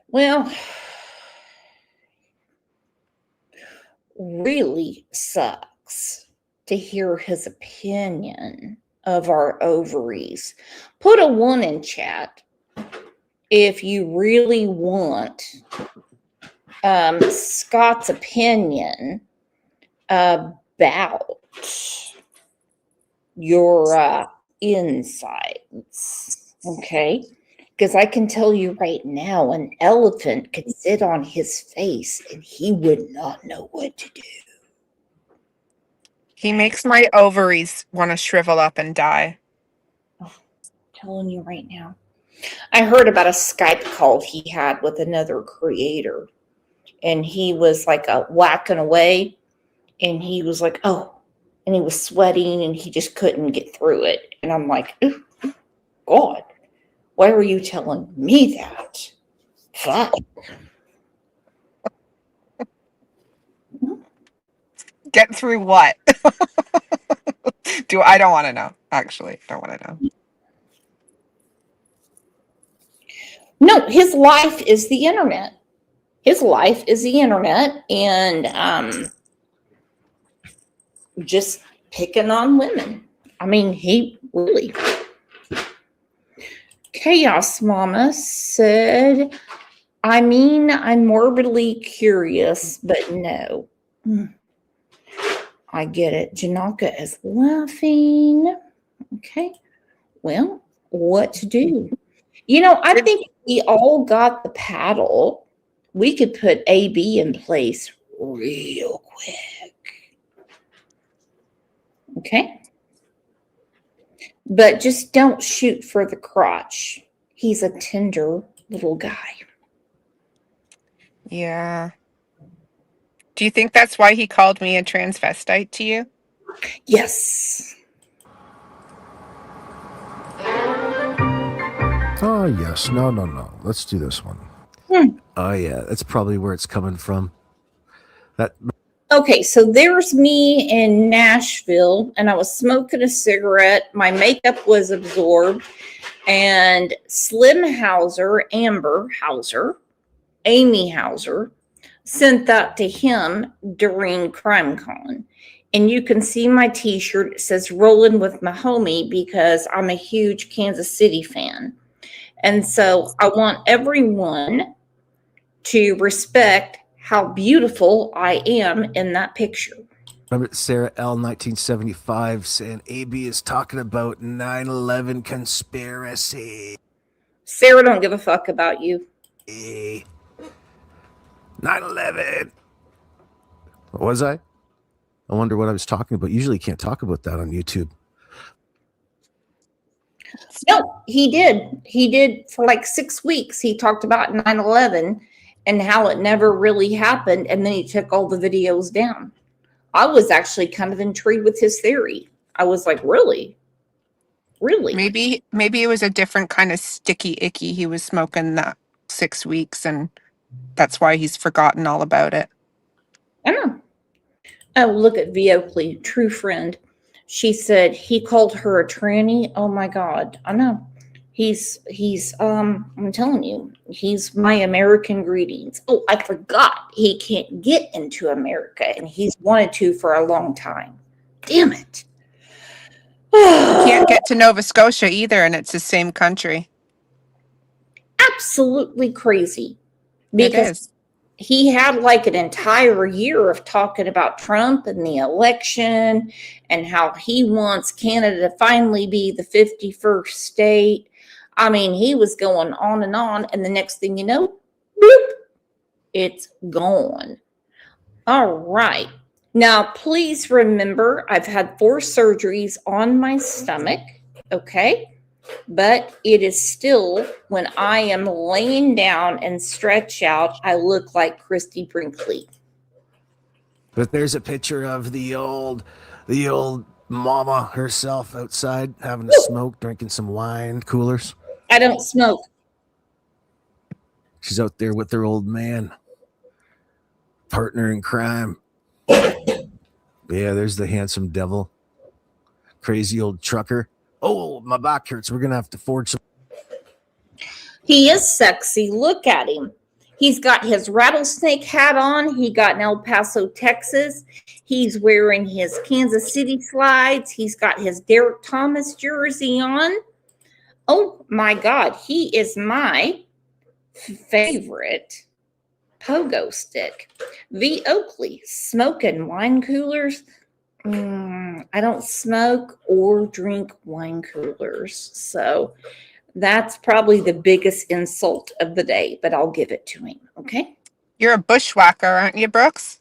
Well, really sucks to hear his opinion of our ovaries. Put a 1 in chat if you really want Scott's opinion about your insides, okay? Because I can tell you right now, an elephant could sit on his face and he would not know what to do. He makes my ovaries want to shrivel up and die. Oh, I'm telling you right now. I heard about a Skype call he had with another creator, and he was like whacking away, and he was like, oh, and he was sweating, and he just couldn't get through it. And I'm like, God, why are you telling me that? Fuck. Get through what? I don't want to know. Actually, I don't want to know. No, his life is the internet. His life is the internet, and just picking on women. I mean, he really. Chaos Mama said, I mean, I'm morbidly curious, but no. I get it. Janaka is laughing. Okay. Well, what to do? You know, I think if we all got the paddle, we could put AB in place real quick. Okay? But just don't shoot for the crotch. He's a tender little guy. Yeah. Do you think that's why he called me a transvestite to you? Yes. Oh, yes. No. Let's do this one. Hmm. Oh, yeah. That's probably where it's coming from. That. Okay, so there's me in Nashville, and I was smoking a cigarette. My makeup was absorbed, and Slim Hauser, Amber Hauser, Amy Hauser, sent that to him during CrimeCon. And you can see my t-shirt. It says "Rolling with my homie" because I'm a huge Kansas City fan. And so I want everyone to respect how beautiful I am in that picture. Remember Sarah L. 1975 saying AB is talking about 9/11 conspiracy. Sarah don't give a fuck about you. 9/11. What was I? I wonder what I was talking about. Usually you can't talk about that on YouTube. No, he did. He did for like 6 weeks. He talked about 9/11 and how it never really happened. And then he took all the videos down. I was actually kind of intrigued with his theory. I was like, really? Really? Maybe it was a different kind of sticky icky he was smoking that 6 weeks, and that's why he's forgotten all about it. I know. Oh, look at V. Oakley, true friend. She said he called her a tranny. Oh my God. I know. I'm telling you, he's my American greetings. Oh, I forgot he can't get into America, and he's wanted to for a long time. Damn it. Can't get to Nova Scotia either, and it's the same country. Absolutely crazy. It Because is. he had like an entire year of talking about Trump and the election and how he wants Canada to finally be the 51st state. I mean, he was going on, and the next thing you know, bloop, it's gone. All right. Now, please remember, I've had 4 surgeries on my stomach, okay? But it is still, when I am laying down and stretch out, I look like Christy Brinkley. But there's a picture of the old mama herself outside having a smoke, drinking some wine coolers. I don't smoke. She's out there with her old man, partner in crime. Yeah, there's the handsome devil. Crazy old trucker. Oh, my back hurts. We're going to have to forge some. He is sexy. Look at him. He's got his rattlesnake hat on. He got in El Paso, Texas. He's wearing his Kansas City slides. He's got his Derek Thomas jersey on. Oh my God. He is my favorite pogo stick. V. Oakley, smoking wine coolers. I don't smoke or drink wine coolers. So that's probably the biggest insult of the day, but I'll give it to him. Okay. You're a bushwhacker, aren't you, Brooks?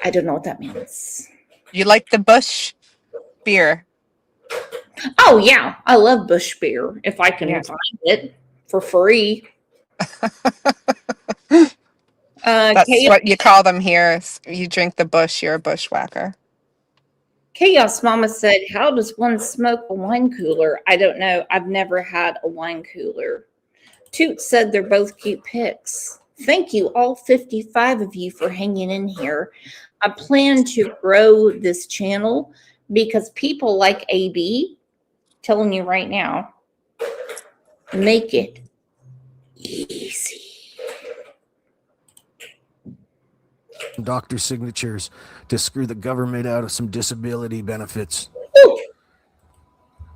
I don't know what that means. You like the bush beer. Oh, yeah. I love Bush beer if I can Yeah. find it for free. That's what you call them here. You drink the bush, you're a bushwhacker. Chaos Mama said, how does one smoke a wine cooler? I don't know. I've never had a wine cooler. Toot said they're both cute pics. Thank you, all 55 of you, for hanging in here. I plan to grow this channel because people like AB, telling you right now, make it easy. Doctor signatures to screw the government out of some disability benefits. Ooh.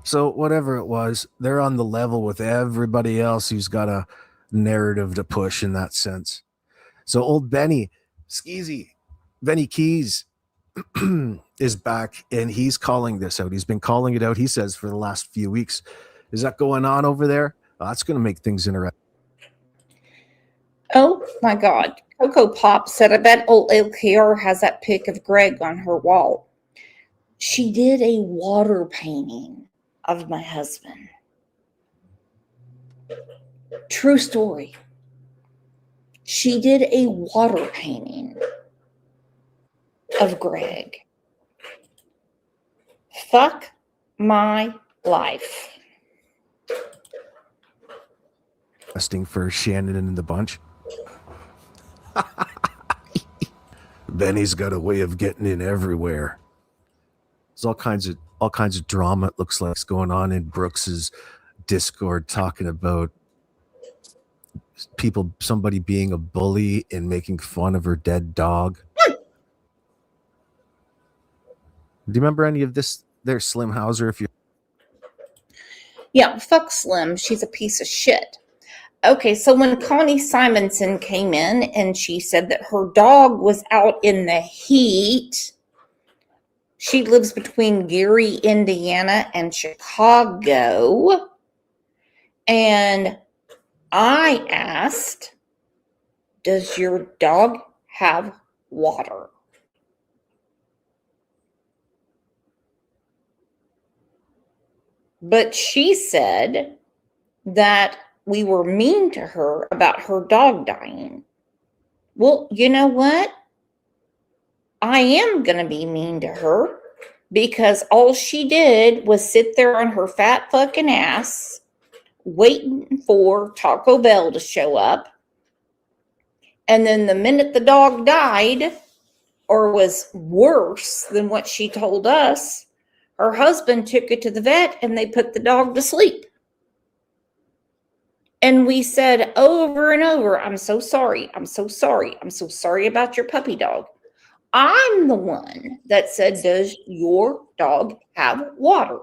So whatever it was, they're on the level with everybody else who's got a narrative to push in that sense. So old Benny Keys is back, and he's calling this out. He's been calling it out, he says, for the last few weeks. Is that going on over there? That's going to make things interesting. Oh my God. Coco Pop said, I bet old LKR has that pic of Greg on her wall. She did a water painting of my husband. True story. She did a water painting of Greg. Fuck my life. Testing for Shannon and the bunch. Benny's got a way of getting in everywhere. There's all kinds of drama, it looks like, is going on in Brooks's Discord, talking about somebody being a bully and making fun of her dead dog. Do you remember any of this there, Slim Hauser? Yeah, fuck Slim. She's a piece of shit. Okay, so when Connie Simonson came in and she said that her dog was out in the heat, she lives between Gary, Indiana and Chicago. And I asked, does your dog have water? But she said that we were mean to her about her dog dying. Well, you know what? I am going to be mean to her because all she did was sit there on her fat fucking ass waiting for Taco Bell to show up. And then the minute the dog died, or was worse than what she told us, her husband took it to the vet and they put the dog to sleep. And we said over and over, I'm so sorry. I'm so sorry. I'm so sorry about your puppy dog. I'm the one that said, does your dog have water?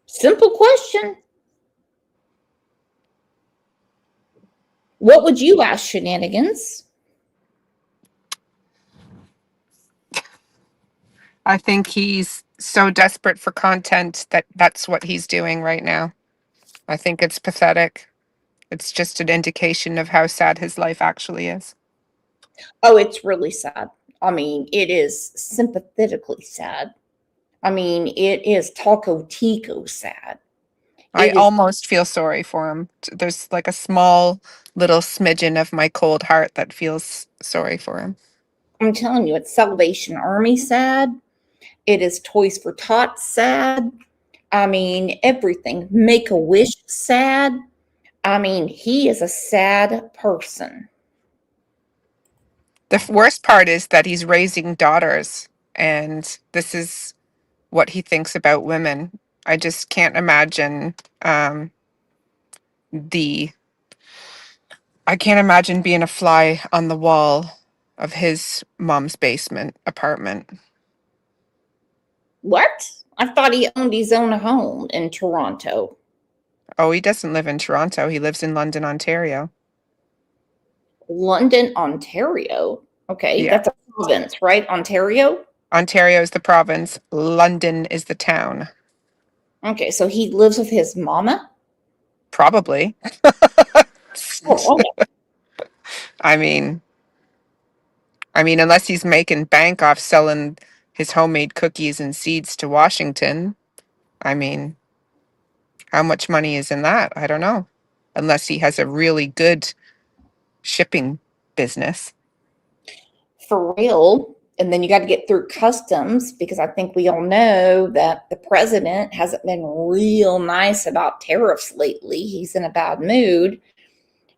Simple question. What would you ask, Shenanigans? I think he's so desperate for content that that's what he's doing right now. I think it's pathetic. It's just an indication of how sad his life actually is. Oh, it's really sad. I mean, it is sympathetically sad. I mean, it is Taco Tico sad. I almost feel sorry for him. There's like a small little smidgen of my cold heart that feels sorry for him. I'm telling you, it's Salvation Army sad. It is Toys for Tots sad. I mean, everything. Make-A-Wish sad. I mean, he is a sad person. The worst part is that he's raising daughters, and this is what he thinks about women. I just can't imagine I can't imagine being a fly on the wall of his mom's basement apartment. What? I thought he owned his own home in Toronto. Oh, he doesn't live in Toronto. He lives in London, Ontario. London, Ontario? Okay, Yeah. that's a province, right? Ontario? Ontario is the province. London is the town. Okay, so he lives with his mama? Probably. Oh, okay. I mean, unless he's making bank off selling his homemade cookies and seeds to Washington. I mean, how much money is in that? I don't know. Unless he has a really good shipping business. For real. And then you got to get through customs because I think we all know that the president hasn't been real nice about tariffs lately. He's in a bad mood.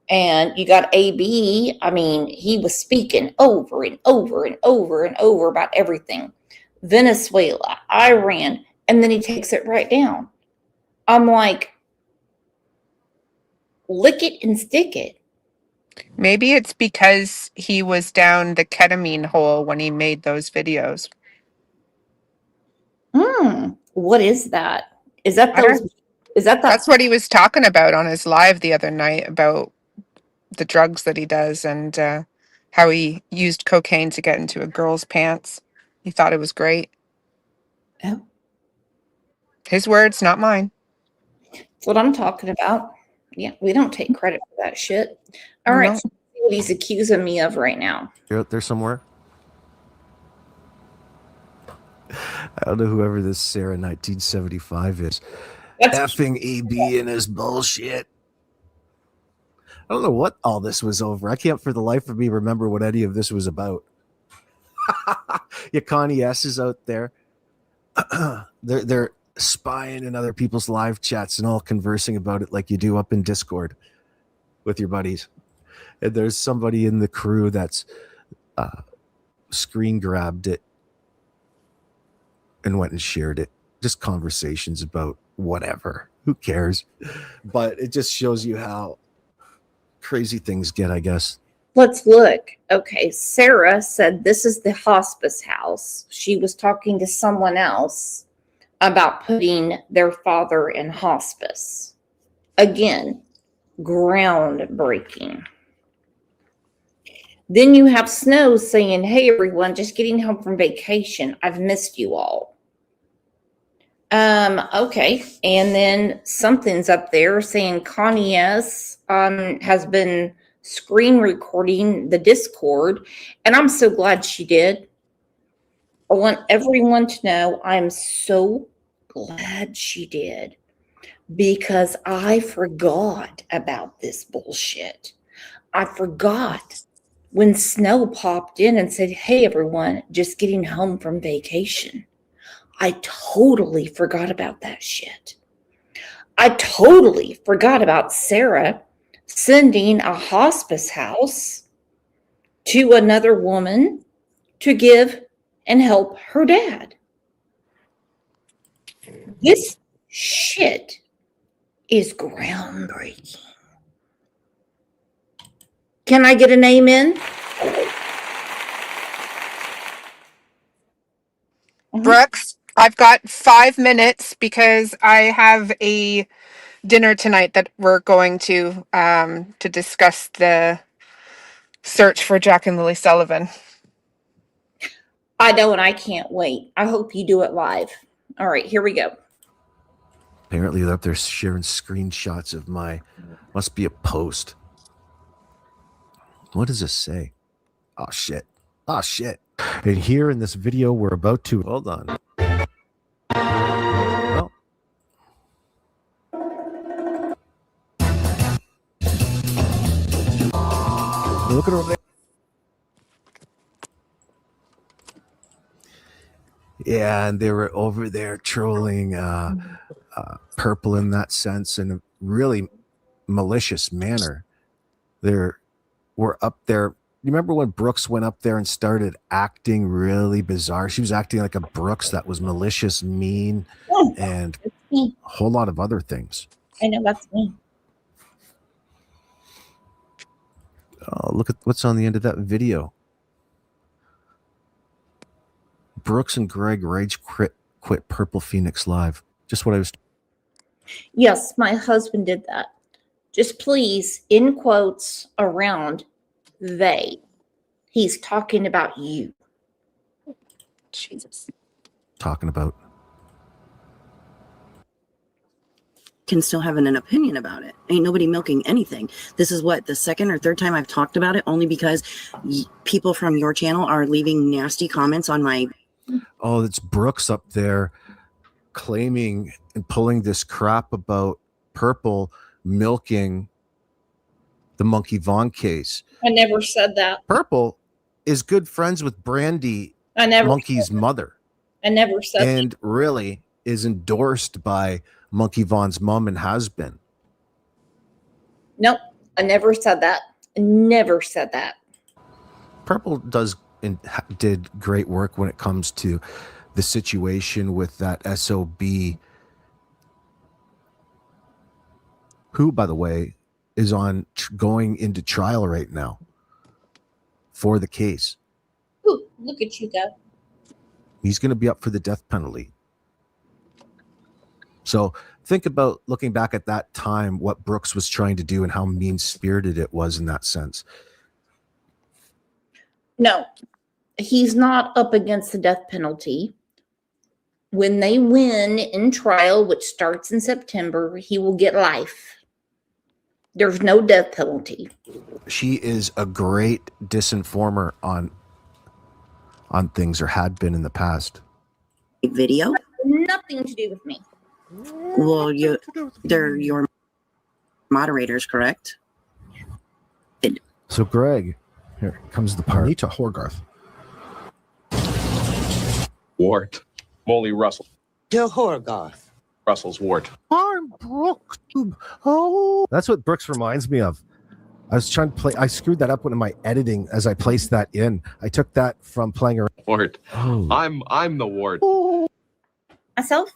And you got AB. I mean, he was speaking over and over and over and over about everything. Venezuela, Iran, and then he takes it right down. I'm like, lick it and stick it. Maybe it's because he was down the ketamine hole when he made those videos. What is that? Is that those? Is that That's what he was talking about on his live the other night about the drugs that he does and how he used cocaine to get into a girl's pants. He thought it was great. Oh. His words, not mine. That's what I'm talking about. Yeah, we don't take credit for that shit. All right, so let's see what he's accusing me of right now. You're out there somewhere? I don't know whoever this Sarah 1975 is. Effing AB and his bullshit. I don't know what all this was over. I can't for the life of me remember what any of this was about. Yeah, Connie S is out there. They're spying in other people's live chats and all conversing about it like you do up in Discord with your buddies. And there's somebody in the crew that's screen grabbed it and went and shared it. Just conversations about whatever. Who cares? But it just shows you how crazy things get, I guess. Let's look. Okay, Sarah said this is the hospice house. She was talking to someone else about putting their father in hospice. Again, groundbreaking. Then you have Snow saying, hey, everyone, just getting home from vacation. I've missed you all. Okay. And then something's up there saying Connie S has been screen recording the Discord, and I'm so glad she did. I want everyone to know I'm so glad she did, because I forgot about this bullshit. I forgot when Snow popped in and said, hey, everyone, just getting home from vacation. I totally forgot about that shit. I totally forgot about Sarah sending a hospice house to another woman to give and help her dad. This shit is groundbreaking. Can I get an amen? Brooks, I've got 5 minutes because I have a dinner tonight that we're going to discuss the search for Jack and Lily Sullivan. I know, and I can't wait. I hope you do it live. All right, here we go. Apparently they're up there sharing screenshots of must be a post. What does this say? Oh, shit. Oh, shit. And here in this video, we're about to, hold on. Oh. Look at over there. Yeah, and they were over there trolling Purple in that sense, in a really malicious manner. We're up there. You remember when Brooks went up there and started acting really bizarre? She was acting like a Brooks that was malicious, mean, and a whole lot of other things. I know, that's me. Oh, look at what's on the end of that video. Brooks and Greg rage quit Purple Phoenix Live. Just what I was. Yes, my husband did that. Just please, in quotes around they. He's talking about you. Jesus. Talking about. Can still have an opinion about it. Ain't nobody milking anything. This is what, the second or third time I've talked about it, only because people from your channel are leaving nasty comments on my. Oh, it's Brooks up there claiming and pulling this crap about Purple milking the Monkey Vaughn case. I never said that. Purple is good friends with Brandy, Monkey's mother. I never said and that. Really is endorsed by Monkey Vaughn's mom and has been. Nope, I never said that. Never said that. Purple did great work when it comes to the situation with that SOB, who, by the way, is going into trial right now for the case. Ooh, look at you go. He's going to be up for the death penalty. So think about looking back at that time, what Brooks was trying to do and how mean-spirited it was in that sense. No, he's not up against the death penalty. When they win in trial, which starts in September, he will get life. There's no death penalty. She is a great disinformer on things, or had been in the past. Video? Nothing to do with me. Well, they're your moderators, correct? So Greg, here comes the part. Anita Horgarth. Wart. Molly Russell. To Horgarth. Russell's Wart. I'm Brooks. Oh, that's what Brooks reminds me of. I was trying to play. I screwed that up in my editing as I placed that in. I took that from playing around. Wart. Oh. I'm the Wart. Myself?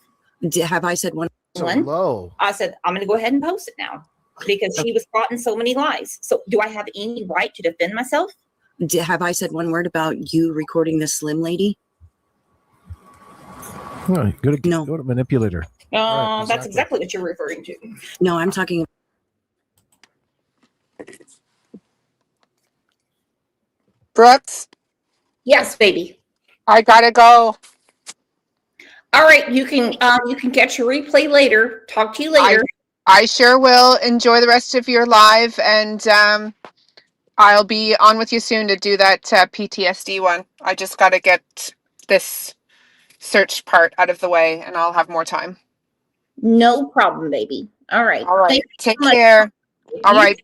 Have I said one? So One? low. I said, I'm going to go ahead and post it now because she was caught in so many lies. So do I have any right to defend myself? Have I said one word about you recording this slim lady? Oh, go to No. go to manipulator. Right, That's exactly what you're referring to. No, I'm talking. Brooks, Yes, baby. I gotta go. All right, you can catch your replay later. Talk to you later. I sure will. Enjoy the rest of your live, and I'll be on with you soon to do that PTSD one. I just gotta get this search part out of the way, and I'll have more time. No problem, baby. All right. All right. Thank you Take so much. care. All You- right.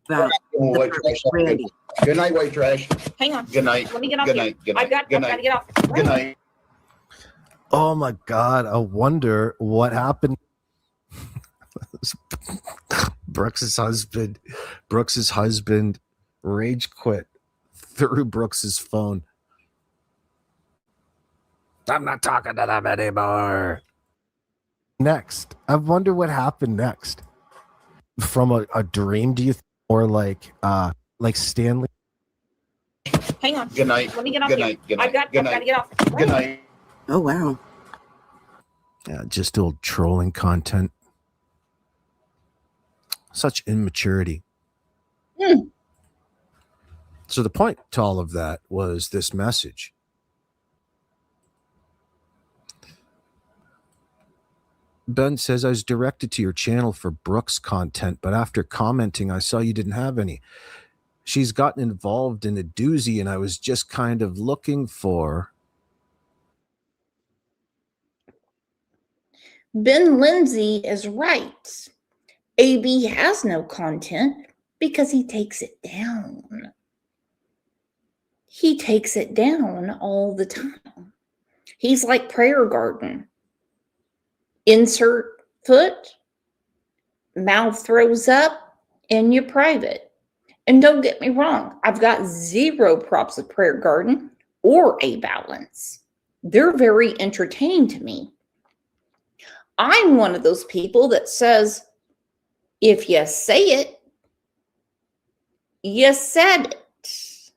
About White trash. Randy. Good night, white trash. Hang on. Good night. Let me get off Good here. night. Good I've night. got Good to night. get off. Good night. Oh my God! I wonder what happened. Brooks's husband rage quit through Brooks's phone. I'm not talking to them anymore. Next, I wonder what happened next. From a dream, do you think, or like Stanley? Hang on. Good night. Let me get off Good here. night. Good I've night. got Good to night. get off. Good night. Oh wow. Yeah, just old trolling content. Such immaturity. Hmm. So the point to all of that was this message. Ben says, I was directed to your channel for Brooks content, but after commenting, I saw you didn't have any. She's gotten involved in a doozy, and I was just kind of looking for... Ben Lindsay is right. AB has no content because he takes it down. He takes it down all the time. He's like Prayer Garden. Insert foot, mouth throws up, and you're private. And don't get me wrong, I've got zero props of Prayer Garden or A Balance. They're very entertaining to me. I'm one of those people that says, if you say it, you said it.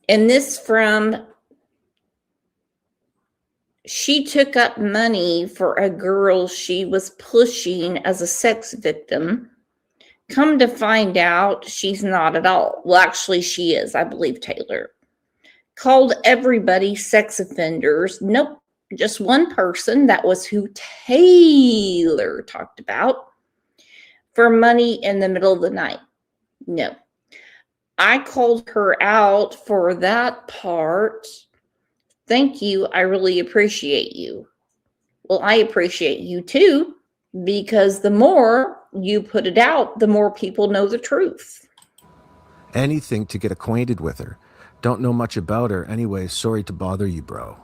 And this from, she took up money for a girl she was pushing as a sex victim. Come to find out, she's not at all. Well, actually, she is, I believe, Taylor. Called everybody sex offenders. Nope, just one person. That was who Taylor talked about. For money in the middle of the night. No. I called her out for that part. Thank you. I really appreciate you. Well, I appreciate you too, because the more you put it out, the more people know the truth. anything to get acquainted with her. Don't know much about her. Anyway, sorry to bother you, bro.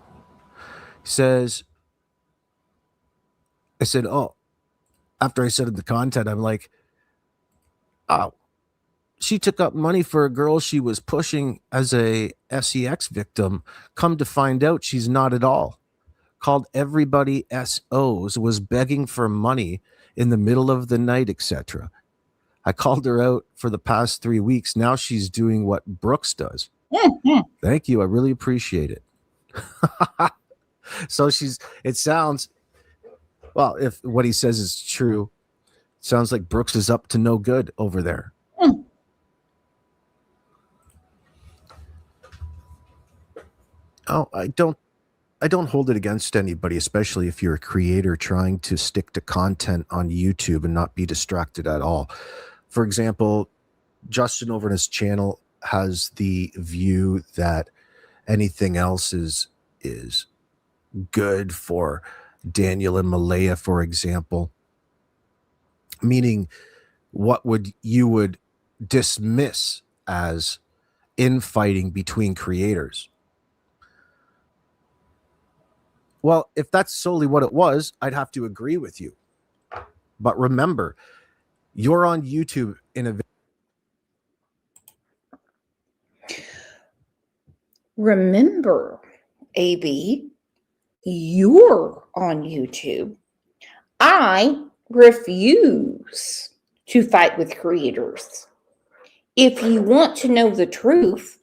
He says, I said, oh, after I said in the content, I'm like, oh, she took up money for a girl she was pushing as a sex victim. Come to find out, she's not at all. Called everybody SOs, was begging for money in the middle of the night, etc. I called her out for the past 3 weeks. Now she's doing what Brooks does. Mm-hmm. Thank you. I really appreciate it. So it sounds, well, if what he says is true, it sounds like Brooks is up to no good over there. Mm. Oh, I don't hold it against anybody, especially if you're a creator trying to stick to content on YouTube and not be distracted at all. For example, Justin over on his channel has the view that anything else is good for Daniel and Malaya, for example, meaning what you would dismiss as infighting between creators. Well, if that's solely what it was, I'd have to agree with you. But remember, you're on YouTube in a... Remember, AB, you're on YouTube. I refuse to fight with creators. If you want to know the truth,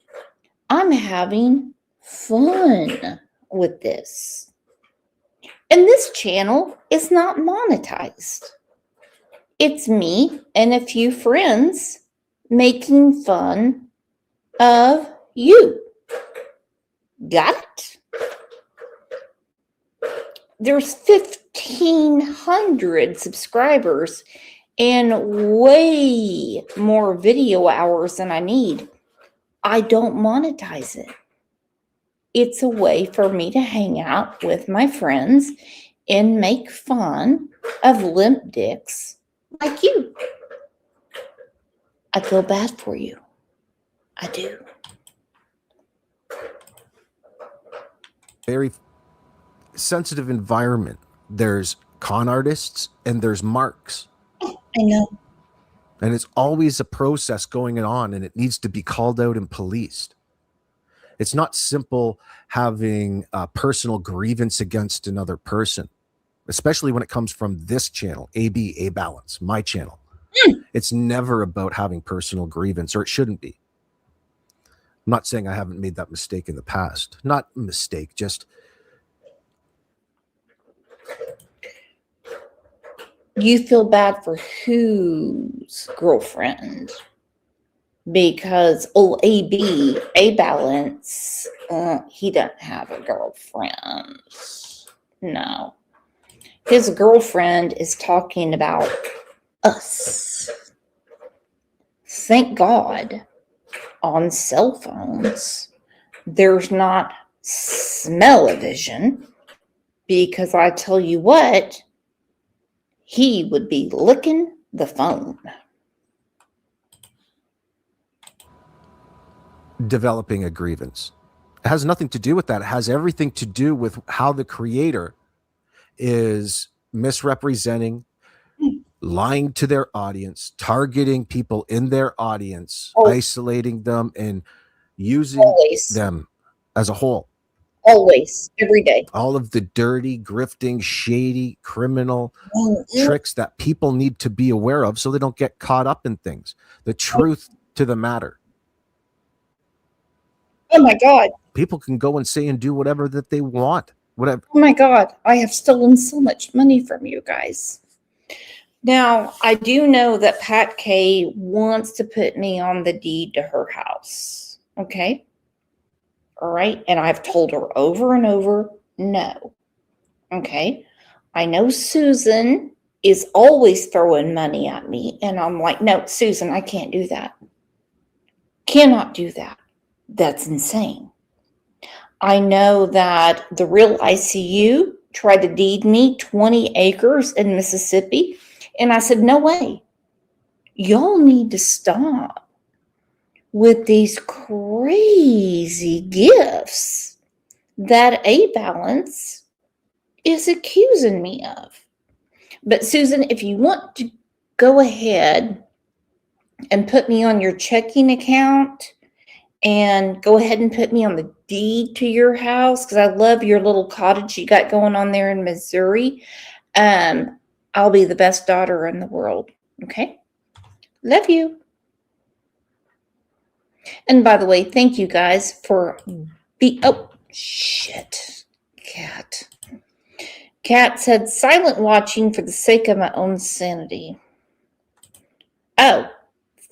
I'm having fun with this. And this channel is not monetized. It's me and a few friends making fun of you. Got it? There's 1,500 subscribers and way more video hours than I need. I don't monetize it. It's a way for me to hang out with my friends and make fun of limp dicks like you. I feel bad for you. I do. very sensitive environment. There's con artists and there's marks. I know. And it's always a process going on, and it needs to be called out and policed. It's not simple having a personal grievance against another person, especially when it comes from this channel, AB, A Balance, my channel. It's never about having personal grievance, or it shouldn't be. I'm not saying I haven't made that mistake in the past. Not a mistake, just... You feel bad for whose girlfriend? Because old AB, A Balance, he doesn't have a girlfriend. No. His girlfriend is talking about us. Thank God on cell phones there's not smell-o-vision, because I tell you what, he would be licking the phone. Developing a grievance. It has nothing to do with that. It has everything to do with how the creator is misrepresenting, lying to their audience, targeting people in their audience, isolating them, and using them as a whole. Always, every day. All of the dirty, grifting, shady, criminal tricks that people need to be aware of so they don't get caught up in things. The truth to the matter. Oh my God. People can go and say and do whatever that they want. Whatever. Oh my God. I have stolen so much money from you guys. Now, I do know that Pat K wants to put me on the deed to her house. Okay. All right. And I've told her over and over, no. Okay. I know Susan is always throwing money at me. And I'm like, no, Susan, I can't do that. Cannot do that. That's insane. I know that the Real ICU tried to deed me 20 acres in Mississippi. And I said, no way. Y'all need to stop with these crazy gifts that A Balance is accusing me of. But Susan, if you want to go ahead and put me on your checking account and go ahead and put me on the deed to your house, because I love your little cottage you got going on there in Missouri, I'll be the best daughter in the world. Okay? Love you. And by the way, thank you guys for oh, shit. Cat said silent watching for the sake of my own sanity. Oh,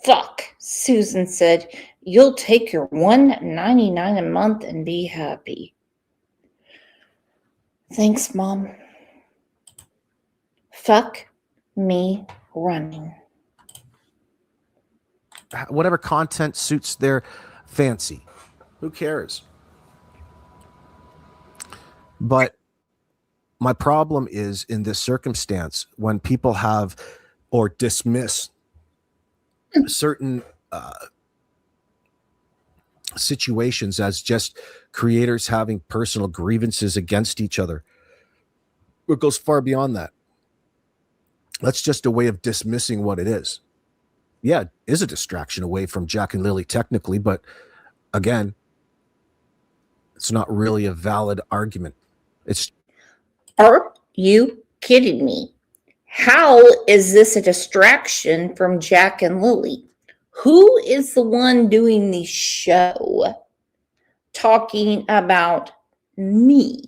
fuck. Susan said, you'll take your $1.99 a month and be happy. Thanks, Mom. Fuck me running. Whatever content suits their fancy. Who cares? But My problem is in this circumstance when people have or dismiss certain situations as just creators having personal grievances against each other. It goes far beyond that. That's just a way of dismissing what it is. Yeah, it is a distraction away from Jack and Lily technically, but again, it's not really a valid argument. Are you kidding me? How is this a distraction from Jack and Lily? Who is the one doing the show talking about me?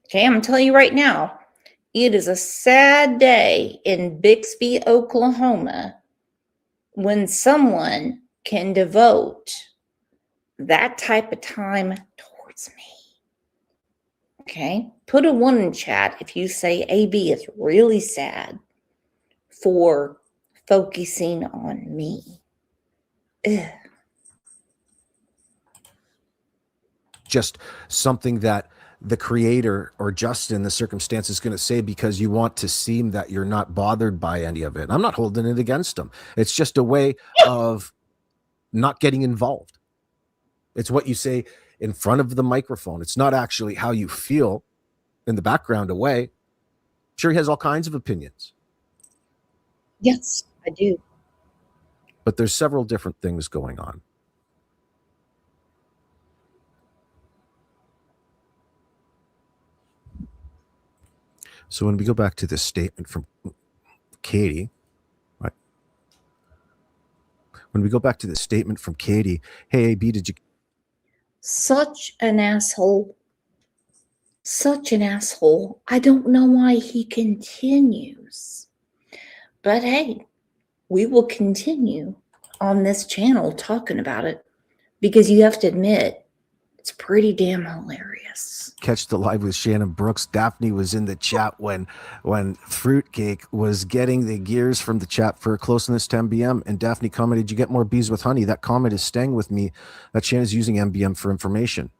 Okay, I'm going to tell you right now, it is a sad day in Bixby, Oklahoma, when someone can devote that type of time towards me. Okay, put a 1 in chat if you say AB is really sad for focusing on me. Ugh. Just something that the creator or Justin in the circumstance is going to say because you want to seem that you're not bothered by any of it. I'm not holding it against them. It's just a way of not getting involved. It's what you say in front of the microphone. It's not actually how you feel in the background away. Sure, he has all kinds of opinions. Yes, I do. But there's several different things going on. So when we go back to this statement from Katie, right? When we go back to the statement from Katie, hey, AB, did you... Such an asshole. Such an asshole. I don't know why he continues. But hey, we will continue on this channel talking about it because you have to admit, it's pretty damn hilarious. Catch the live with Shannon Brooks. Daphne was in the chat when Fruitcake was getting the gears from the chat for closeness to MBM, and Daphne commented, "You get more bees with honey." That comment is staying with me. That Shannon's using MBM for information.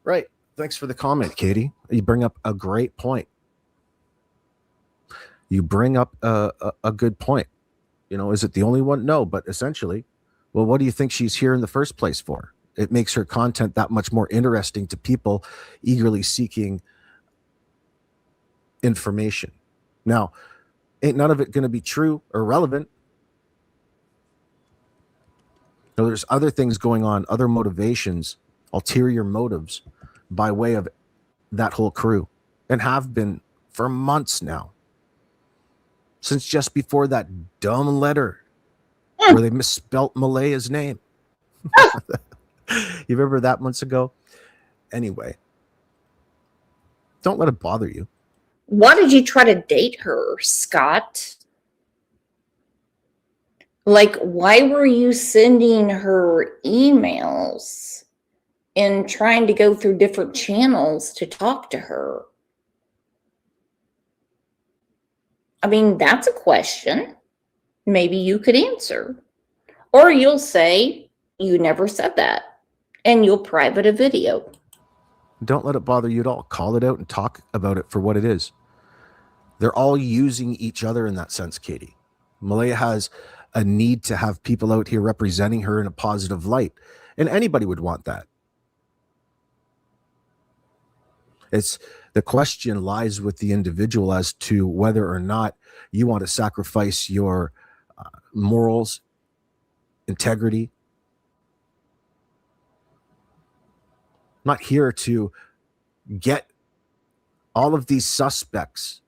Right. Thanks for the comment, Katie. You bring up a great point. You bring up a good point. You know, is it the only one? No, but essentially, well, what do you think she's here in the first place for? It makes her content that much more interesting to people eagerly seeking information. Now, ain't none of it going to be true or relevant. No, there's other things going on, other motivations, ulterior motives by way of that whole crew, and have been for months now. Since just before that dumb letter where they misspelt Malaya's name. You remember that months ago? Anyway, don't let it bother you. Why did you try to date her, Scott? Like, why were you sending her emails and trying to go through different channels to talk to her? I mean, that's a question maybe you could answer. Or you'll say, you never said that, and you'll private a video. Don't let it bother you at all. Call it out and talk about it for what it is. They're all using each other in that sense, Katie. Malaya has a need to have people out here representing her in a positive light, and anybody would want that. It's the question lies with the individual as to whether or not you want to sacrifice your morals, integrity. I'm not here to get all of these suspects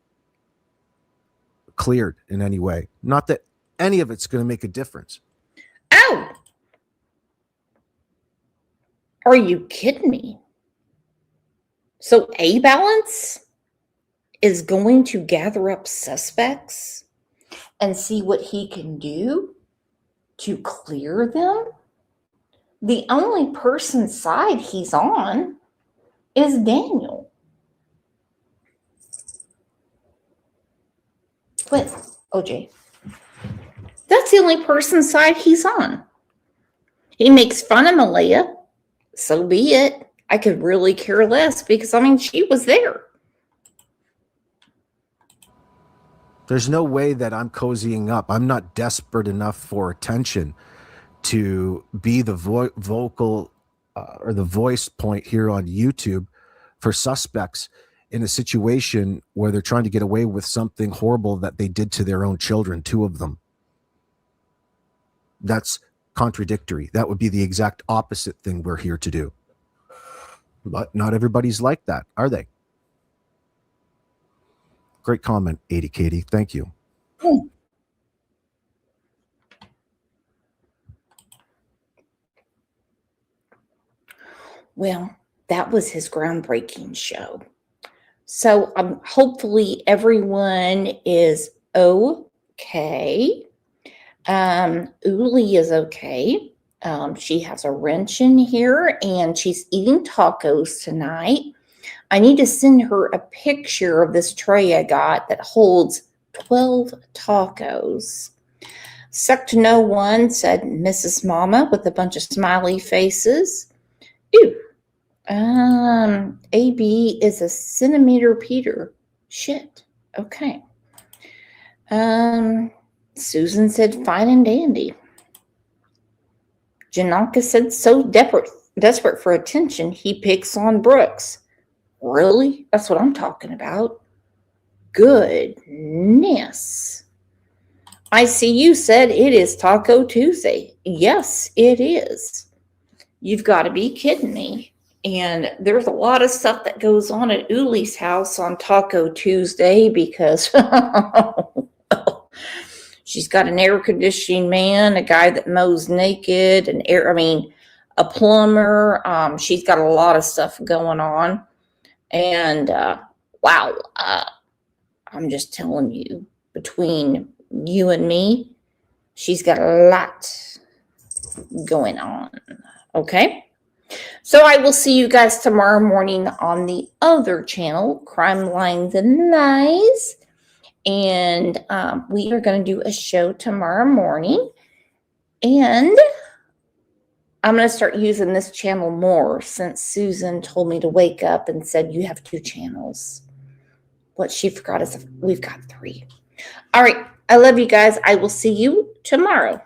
cleared in any way. Not that any of it's going to make a difference. Oh! Are you kidding me? So A-Balance is going to gather up suspects and see what he can do to clear them? The only person's side he's on is Daniel. What, OJ? That's the only person's side he's on. He makes fun of Malaya. So be it. I could really care less because, I mean, she was there. There's no way that I'm cozying up. I'm not desperate enough for attention to be the vocal or the voice point here on YouTube for suspects in a situation where they're trying to get away with something horrible that they did to their own children, 2 of them. That's contradictory. That would be the exact opposite thing we're here to do. But not everybody's like that, are they? Great comment, 80 Katie. Thank you. Well, that was his groundbreaking show. So hopefully everyone is okay. Uli is okay. She has a wrench in here and she's eating tacos tonight. I need to send her a picture of this tray I got that holds 12 tacos. Suck to No One said Mrs. Mama with a bunch of smiley faces. Ew. AB is a centimeter Peter. Shit. Okay. Susan said fine and dandy. Janaka said so desperate for attention, he picks on Brooks. Really? That's what I'm talking about. Goodness. ICU said it is Taco Tuesday. Yes, it is. You've got to be kidding me. And there's a lot of stuff that goes on at Uli's house on Taco Tuesday because she's got an air conditioning man, a guy that mows naked, a plumber. She's got a lot of stuff going on. And wow, I'm just telling you, between you and me, she's got a lot going on. Okay? So I will see you guys tomorrow morning on the other channel, Crime Lines and Lies. And we are going to do a show tomorrow morning. And I'm going to start using this channel more since Susan told me to wake up and said, you have 2 channels. What she forgot is we've got 3. All right. I love you guys. I will see you tomorrow.